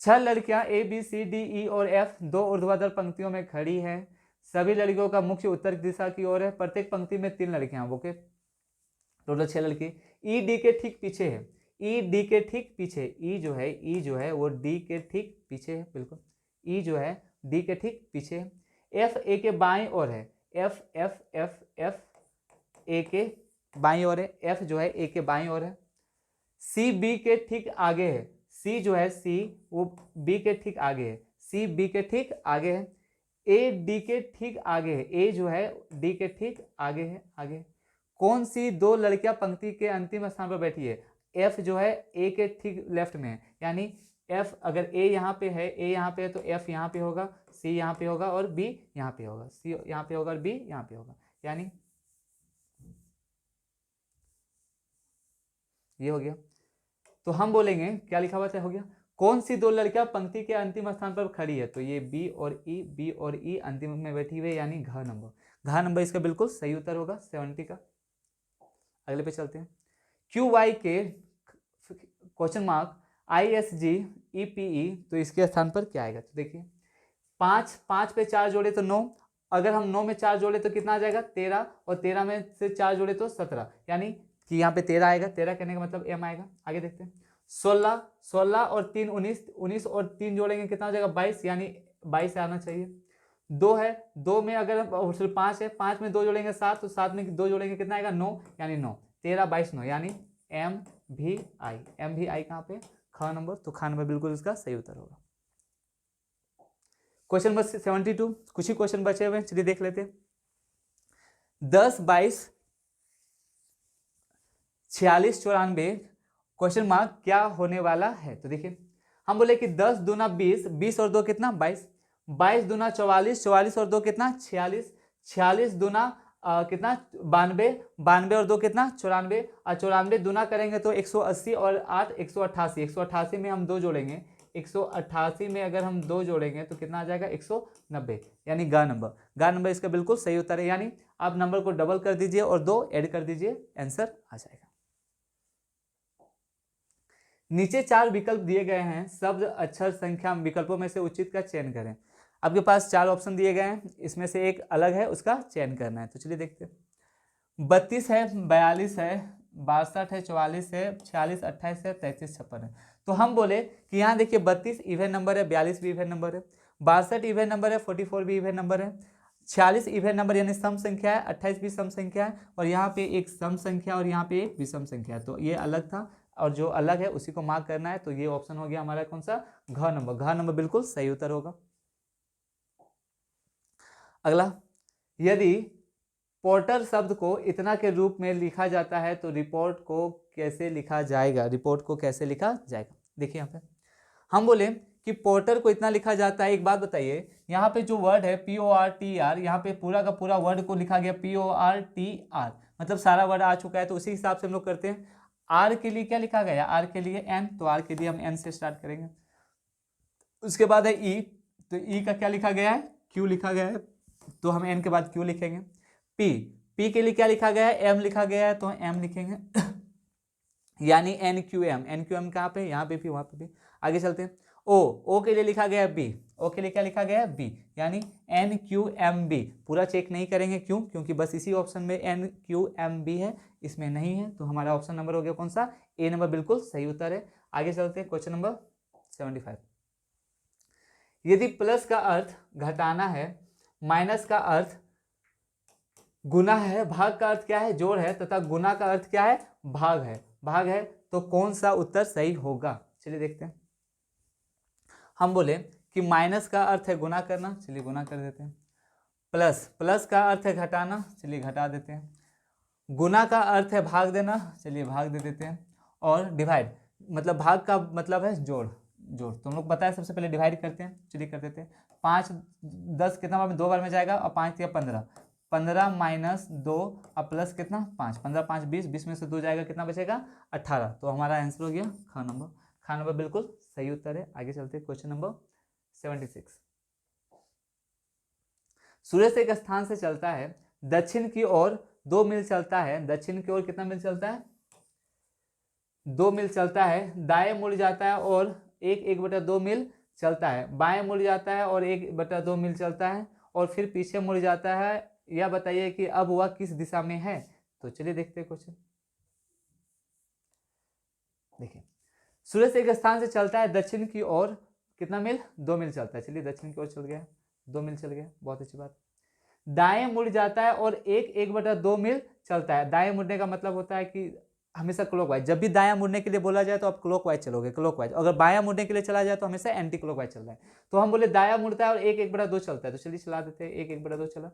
A: 6 लड़कियां A B C D E और एफ 2 ऊर्ध्वाधर पंक्तियों में खड़ी हैं। सभी लड़कियों का मुख्य उत्तर दिशा की ओर है। प्रत्येक पंक्ति में 3 लड़कियां, ओके, टोटल 6 लड़की। ई डी के ठीक पीछे है, ई डी के ठीक पीछे, ई जो है वो डी के ठीक पीछे है, बिल्कुल ई जो है डी के ठीक पीछे है। एफ ए के बाईं ओर है, F F F F A के बाईं ओर है, एफ जो है ए के बाईं ओर है। सी बी के ठीक आगे है, सी जो है सी वो बी के ठीक आगे है, सी बी के ठीक आगे है। ए डी के ठीक आगे है, ए जो है डी के ठीक आगे है, आगे। कौन सी 2 लड़कियां पंक्ति के अंतिम स्थान पर बैठी है? एफ जो है ए के ठीक लेफ्ट में है, यानी एफ अगर ए यहाँ पे है, ए यहाँ पे है तो एफ यहाँ पे होगा, सी यहाँ पे होगा और बी यहाँ पे होगा, सी यहाँ पे होगा और बी यहाँ पे होगा, यानी ये हो गया। तो हम बोलेंगे क्या लिखा हुआ हो गया, कौन सी 2 लड़कियां पंक्ति के अंतिम स्थान पर खड़ी है? तो ये बी और ई अंतिम में बैठी हुई है, यानी घ नंबर इसका बिल्कुल सही उत्तर होगा 70 का। अगले पे चलते हैं। क्यू वाई के question mark I S G E P E, तो इसके स्थान पर क्या आएगा? तो देखिए 5 पे 4 जोड़े तो 9, अगर हम 9 में 4 जोड़े तो कितना आ जाएगा 13, और 13 में से 4 जोड़े तो 17, यानी कि यहाँ पे 13 आएगा। 13 कहने का मतलब एम आएगा। आगे देखते हैं। 16 और 3 19 और 3 जोड़ेंगे कितना हो जाएगा 22, यानी 22 आना चाहिए। 2 है, 2 में अगर 5 है, 5 में 2 जोड़ेंगे 7, तो 7 में 2 जोड़ेंगे कितना आएगा 9, यानी 9। 13 22 9, यानी एम भी आई कहाँ पे? ख नंबर। तो ख नंबर बिल्कुल इसका सही उत्तर होगा। क्वेश्चन नंबर 72, कुछ ही क्वेश्चन बचे हुए हैं, चलिए देख लेते हैं। 10 22 46 94 क्वेश्चन मार्क क्या होने वाला है? तो देखिए हम बोले कि 10 दूना 20, 20 और 2 कितना 22, 22 दूना 44, 44 और 2 कितना 46, 46 दूना कितना 92, 92 और 2 कितना 94, और 94 दूना करेंगे तो 180 और 8 188, 188 में हम 2 जोड़ेंगे, 188 में अगर हम 2 जोड़ेंगे तो कितना आ जाएगा 190, यानी ग नंबर इसका बिल्कुल सही उत्तर है। यानी आप नंबर को डबल कर दीजिए और 2 ऐड कर दीजिए, आंसर आ जाएगा। नीचे 4 विकल्प दिए गए हैं, शब्द अक्षर संख्या विकल्पों में से उचित का चयन करें। आपके पास 4 ऑप्शन दिए गए हैं, इसमें से एक अलग है, उसका चयन करना है। तो चलिए देखते हैं। 32 है, 42 है, 62 है, 44 है, 46 28 है, 33 56 है। तो हम बोले कि यहाँ देखिए 32 इवन नंबर है, 42 भी इवन नंबर है, 62 इवन नंबर है, 44 भी इवन नंबर है, 46 इवन नंबर यानी सम संख्या है, 28 भी सम संख्या है, और यहाँ पे एक सम संख्या और यहाँ पे एक विषम संख्या है। तो ये अलग था और जो अलग है उसी को मार्क करना है। तो ये ऑप्शन हो गया हमारा कौन सा? घ नंबर बिल्कुल सही उत्तर होगा। अगला, यदि पोर्टर शब्द को इतना के रूप में लिखा जाता है तो रिपोर्ट को कैसे लिखा जाएगा? देखिए यहाँ पे हम बोले कि पोर्टर को इतना लिखा जाता है। एक बात बताइए, यहाँ पे जो वर्ड है PORTR, यहाँ पे पूरा का पूरा वर्ड को लिखा गया PORTR, मतलब सारा वर्ड आ चुका है। तो उसी हिसाब से हम लोग करते हैं। आर के लिए क्या लिखा गया? आर के लिए एन, तो आर के लिए हम एन से स्टार्ट करेंगे। उसके बाद है ई, तो ई का क्या लिखा गया है? क्यू लिखा गया है, तो हम एन के बाद क्यू लिखेंगे। पी के लिए क्या लिखा गया है? एम लिखा गया है, तो एम लिखेंगे यानी NQM कहाँ पे? यहाँ पे भी, वहाँ पे भी। आगे चलते हैं। ओ के लिए लिखा गया है बी, ओ के लिए क्या लिखा गया है? बी, यानी NQMB। पूरा चेक नहीं करेंगे, क्यों? क्योंकि बस इसी ऑप्शन में NQMB है, इसमें नहीं है। तो हमारा ऑप्शन नंबर हो गया कौन सा? ए नंबर बिल्कुल सही उत्तर है। आगे चलते हैं क्वेश्चन नंबर 75। यदि प्लस का अर्थ घटाना है, माइनस का अर्थ गुना है, भाग का अर्थ क्या है? जोड़ है, तथा गुना का अर्थ क्या है? भाग है, तो कौन सा उत्तर सही होगा? चलिए देखते हैं। हम बोले कि माइनस का अर्थ है गुना करना, चलिए गुना कर देते हैं। प्लस का अर्थ है घटाना, चलिए घटा देते हैं। गुना का अर्थ है भाग देना, चलिए भाग दे देते हैं। और डिवाइड, मतलब भाग का मतलब है जोड़। तो हम लोग पता है, सबसे पहले डिवाइड करते हैं, चलिए कर देते हैं। 5 10 कितना बार में? 2 बार में जाएगा, और 5 या 15, 15 माइनस 2 अब प्लस कितना 5, 15 5 20, 20 में से 2 जाएगा, कितना बचेगा 18। तो हमारा आंसर हो गया ख नंबर बिल्कुल सही उत्तर है। आगे चलते हैं क्वेश्चन नंबर 76। सूरज एक स्थान से चलता है दक्षिण की ओर 2 मील चलता है, दक्षिण की ओर कितना मील चलता है 2 मील चलता है, दाएं मुड़ जाता है और 1/2 मील चलता है, बाएं मुड़ जाता है और 1/2 मील चलता है और फिर पीछे मुड़ जाता है। यह बताइए कि अब वह किस दिशा में है। तो चलिए देखते हैं क्वेश्चन। देखिए सूरज एक स्थान से चलता है दक्षिण की ओर कितना मील 2 मील चलता है, चलिए दक्षिण की ओर चल गया 2 मील चल गया, बहुत अच्छी बात। दाएं मुड़ जाता है और 1/2 मील चलता है। दाएं मुड़ने का मतलब होता है कि हमेशा क्लॉकवाइज, जब भी दायां मुड़ने के लिए बोला जाए तो आप क्लॉकवाइज चलोगे, क्लॉकवाइज। अगर बायां मुड़ने के लिए चला जाए तो हमेशा एंटी क्लॉकवाइज चल रहा है। तो हम बोले दायां मुड़ता है और 1/2 चलता है, तो चलिए चला देते हैं 1/2 चला।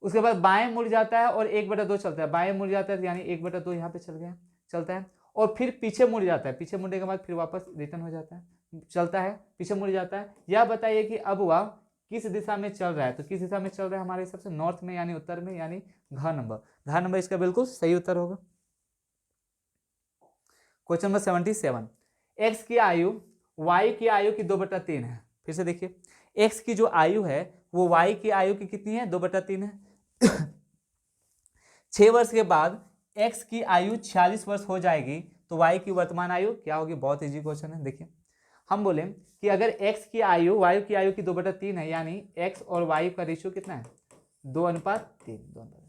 A: उसके बाद बाएं मुड़ जाता है और 1/2 चलता है, बाएं मुड़ जाता है यानी 1/2 यहाँ पे चल गया, चलता है और फिर पीछे मुड़ जाता है, पीछे मुड़ने के बाद फिर वापस रिटर्न हो जाता है, चलता है, पीछे मुड़ जाता है। यह बताइए कि अब वह किस दिशा में चल रहा है। तो किस दिशा में चल रहा है हमारे हिसाब से नॉर्थ में यानी उत्तर में, यानी घ नंबर इसका बिल्कुल सही उत्तर होगा। Question number 77। एक्स की आयु वाई की आयु की 2/3 है। फिर से देखिए एक्स की जो आयु है वो वाई की आयु की कितनी है 2/3 है। 6 वर्ष के बाद एक्स की आयु 46 वर्ष हो जाएगी तो वाई की वर्तमान आयु क्या होगी। बहुत इजी क्वेश्चन है। देखिए हम बोले कि अगर एक्स की आयु वाई की आयु की 2/3 है यानी एक्स और वाई का रेशियो कितना है 2:3।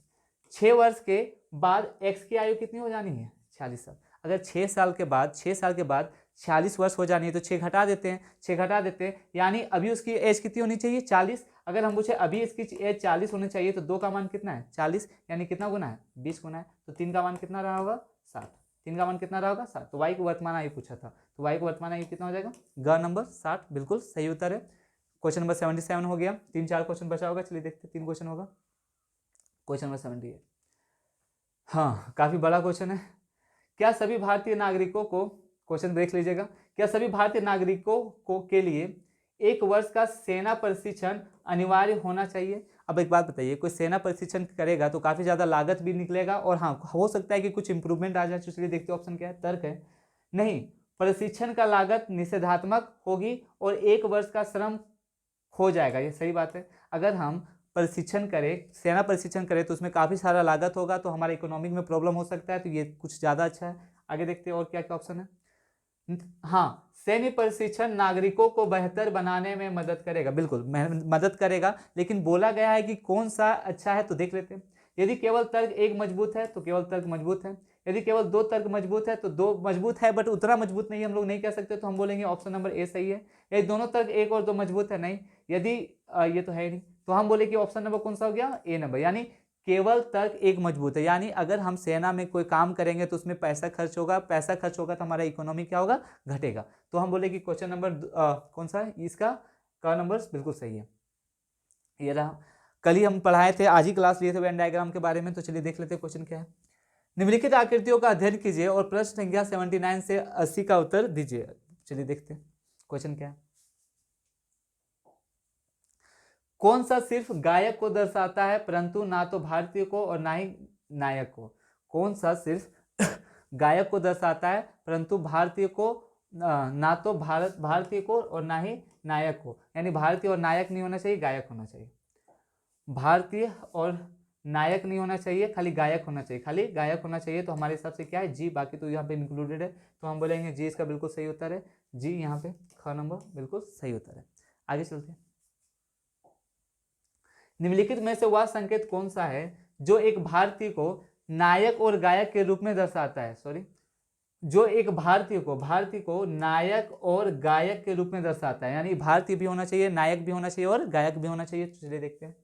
A: 6 वर्ष के बाद एक्स की आयु कितनी हो जानी है 46 साल। अगर 6 साल के बाद 46 वर्ष हो जानी है तो 6 घटा देते हैं, 6 घटा देते हैं यानी अभी उसकी एज कितनी होनी चाहिए 40। अगर हम पूछे अभी इसकी एज 40 होनी चाहिए तो 2 का मान कितना है 40 यानी कितना गुना है 20 गुना है। तो 3 का मान कितना रहा होगा 7, 3 का मान कितना रहा होगा 7। तो वाई को वर्तमान आयु पूछा था तो वाई को वर्तमान आयु कितना हो जाएगा ग नंबर 60 बिल्कुल सही उत्तर है। क्वेश्चन नंबर 77 हो गया। 3-4 क्वेश्चन बचा होगा, चलिए देखते 3 क्वेश्चन होगा। क्वेश्चन नंबर 78, हाँ काफी बड़ा क्वेश्चन है। क्या सभी भारतीय नागरिकों को, क्वेश्चन देख लीजिएगा, क्या सभी भारतीय नागरिकों को के लिए 1 वर्ष का सेना प्रशिक्षण अनिवार्य होना चाहिए। अब एक बात बताइए, कोई सेना प्रशिक्षण करेगा तो काफी ज्यादा लागत भी निकलेगा और हाँ हो सकता है कि कुछ इंप्रूवमेंट आ जाए। चलिए देखते हैं ऑप्शन क्या है। तर्क है नहीं, प्रशिक्षण का लागत निषेधात्मक होगी और 1 वर्ष का श्रम खो जाएगा। ये सही बात है। अगर हम प्रशिक्षण करें, सेना प्रशिक्षण करें तो उसमें काफ़ी सारा लागत होगा तो हमारे इकोनॉमिक में प्रॉब्लम हो सकता है। तो ये कुछ ज़्यादा अच्छा है। आगे देखते हैं और क्या क्या ऑप्शन है। हाँ, सैन्य प्रशिक्षण नागरिकों को बेहतर बनाने में मदद करेगा, बिल्कुल मदद करेगा, लेकिन बोला गया है कि कौन सा अच्छा है तो देख लेते हैं। यदि केवल तर्क 1 मजबूत है तो केवल तर्क मजबूत है, यदि केवल 2 तर्क मजबूत है तो 2 मजबूत है बट उतना मजबूत नहीं है, हम लोग नहीं कह सकते, तो हम बोलेंगे ऑप्शन नंबर ए सही है। यदि दोनों तर्क 1 और 2 मजबूत है, नहीं, यदि ये तो है ही नहीं, तो हम बोले कि ऑप्शन नंबर कौन सा हो गया ए नंबर, यानी केवल तर्क 1 मजबूत है। यानी अगर हम सेना में कोई काम करेंगे तो उसमें पैसा खर्च होगा, पैसा खर्च होगा तो हमारा इकोनॉमी क्या होगा घटेगा। तो हम बोले कि क्वेश्चन नंबर कौन सा है इसका का नंबर बिल्कुल सही है। ये रहा, कल ही हम पढ़ाए थे, आज ही क्लास लिए थे वेन डायग्राम के बारे में। तो चलिए देख लेते हैं क्वेश्चन क्या है। निम्नलिखित आकृतियों का अध्ययन कीजिए और प्रश्न संख्या 79 से 80 का उत्तर दीजिए। चलिए देखते हैं क्वेश्चन क्या है। कौन सा सिर्फ गायक को दर्शाता है परंतु ना तो भारतीय को और ना ही नायक को। कौन सा सिर्फ गायक को दर्शाता है परंतु भारतीय को ना तो भारतीय को और ना ही नायक को, यानी भारतीय और नायक नहीं होना चाहिए, गायक होना चाहिए। भारतीय और नायक नहीं होना चाहिए, खाली गायक होना चाहिए, खाली गायक होना चाहिए। तो हमारे हिसाब से क्या है जी, बाकी तो यहाँ पे इंक्लूडेड है तो हम बोलेंगे जी इसका बिल्कुल सही उत्तर है। जी यहाँ पे ख नंबर बिल्कुल सही उत्तर है। आगे चलते हैं। निम्नलिखित में से वह संकेत कौन सा है जो एक भारतीय को नायक और गायक के रूप में दर्शाता है, जो एक भारतीय को नायक और गायक के रूप में दर्शाता है, यानी भारतीय भी होना चाहिए, नायक भी होना चाहिए और गायक भी होना चाहिए। तो चलिए देखते हैं।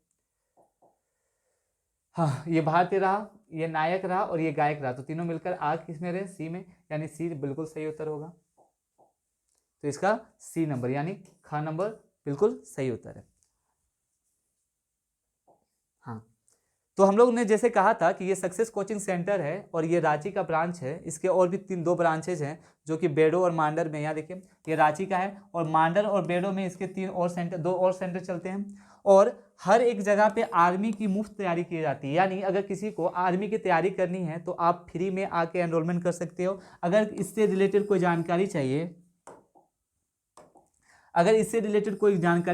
A: हाँ, ये भारतीय रहा, ये नायक रहा और ये गायक रहा, तो तीनों मिलकर आ किस में रहे सी में, यानी सी बिल्कुल सही उत्तर होगा। तो इसका सी नंबर यानी ख नंबर बिल्कुल सही उत्तर है। हाँ, तो हम लोग ने जैसे कहा था कि ये सक्सेस कोचिंग सेंटर है और ये रांची का ब्रांच है। इसके और भी दो ब्रांचेज हैं जो कि बेडो और मांडर में। यहाँ देखिए ये रांची का है और मांडर और बेडो में इसके दो और सेंटर चलते हैं। और हर एक जगह पे आर्मी की मुफ्त तैयारी की जाती है, यानी अगर किसी को आर्मी की तैयारी करनी है तो आप फ्री में आके एनरोलमेंट कर सकते हो। अगर इससे रिलेटेड कोई जानकारी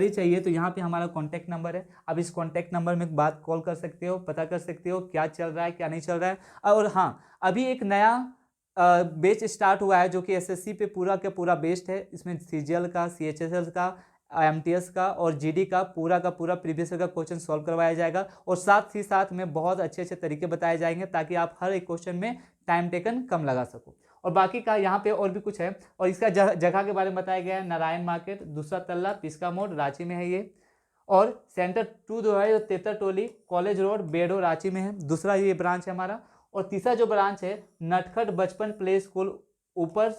A: चाहिए तो यहाँ पे हमारा कॉन्टैक्ट नंबर है। अब इस कॉन्टैक्ट नंबर में बात कॉल कर सकते हो, पता कर सकते हो क्या चल रहा है क्या नहीं चल रहा है। और हाँ, अभी एक नया बेच स्टार्ट हुआ है जो कि एसएससी पे पूरा का पूरा बेस्ड है। इसमें सीजीएल का, सीएचएसएल का, एमटीएस का और जीडी का पूरा प्रीवियस ईयर का क्वेश्चन सॉल्व करवाया जाएगा और साथ ही साथ में बहुत अच्छे अच्छे तरीके बताए जाएंगे ताकि आप हर एक क्वेश्चन में टाइम टेकन कम लगा सको। और बाकी का यहाँ पे और भी कुछ है और इसका जगह के बारे में बताया गया है। नारायण मार्केट, दूसरा तल्ला, पिस्का मोड़, रांची में है ये। और सेंटर 2 जो है तेतर टोली, कॉलेज रोड, बेडो, रांची में है। दूसरा ये ब्रांच है हमारा। और तीसरा जो ब्रांच है नटखट बचपन प्ले स्कूल, ऊपर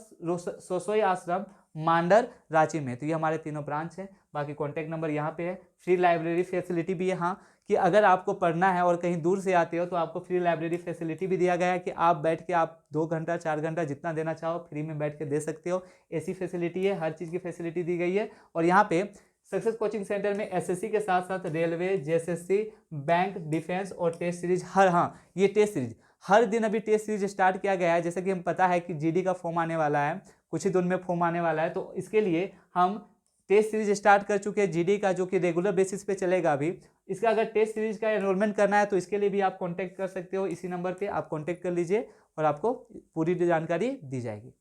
A: सोसोई आश्रम, मांडर, रांची में। तो ये हमारे तीनों ब्रांच हैं। बाकी कॉन्टैक्ट नंबर यहाँ पे है। फ्री लाइब्रेरी फैसिलिटी भी है, हाँ, कि अगर आपको पढ़ना है और कहीं दूर से आते हो तो आपको फ्री लाइब्रेरी फैसिलिटी भी दिया गया है कि आप बैठ के आप 2 घंटा 4 घंटा जितना देना चाहो फ्री में बैठ के दे सकते हो। ऐसी फैसिलिटी है, हर चीज़ की फैसिलिटी दी गई है। और यहाँ पे सक्सेस कोचिंग सेंटर में एसएससी के साथ साथ रेलवे, जेएसएससी, बैंक, डिफेंस और टेस्ट सीरीज ये टेस्ट सीरीज हर दिन अभी टेस्ट सीरीज स्टार्ट किया गया है। जैसे कि हम पता है कि जीडी का फॉर्म आने वाला है, कुछ ही दिन में फॉर्म आने वाला है, तो इसके लिए हम टेस्ट सीरीज स्टार्ट कर चुके हैं जीडी का, जो कि रेगुलर बेसिस पे चलेगा अभी। इसका अगर टेस्ट सीरीज का एनरोलमेंट करना है तो इसके लिए भी आप कांटेक्ट कर सकते हो। इसी नंबर पे आप कांटेक्ट कर लीजिए और आपको पूरी जानकारी दी जाएगी।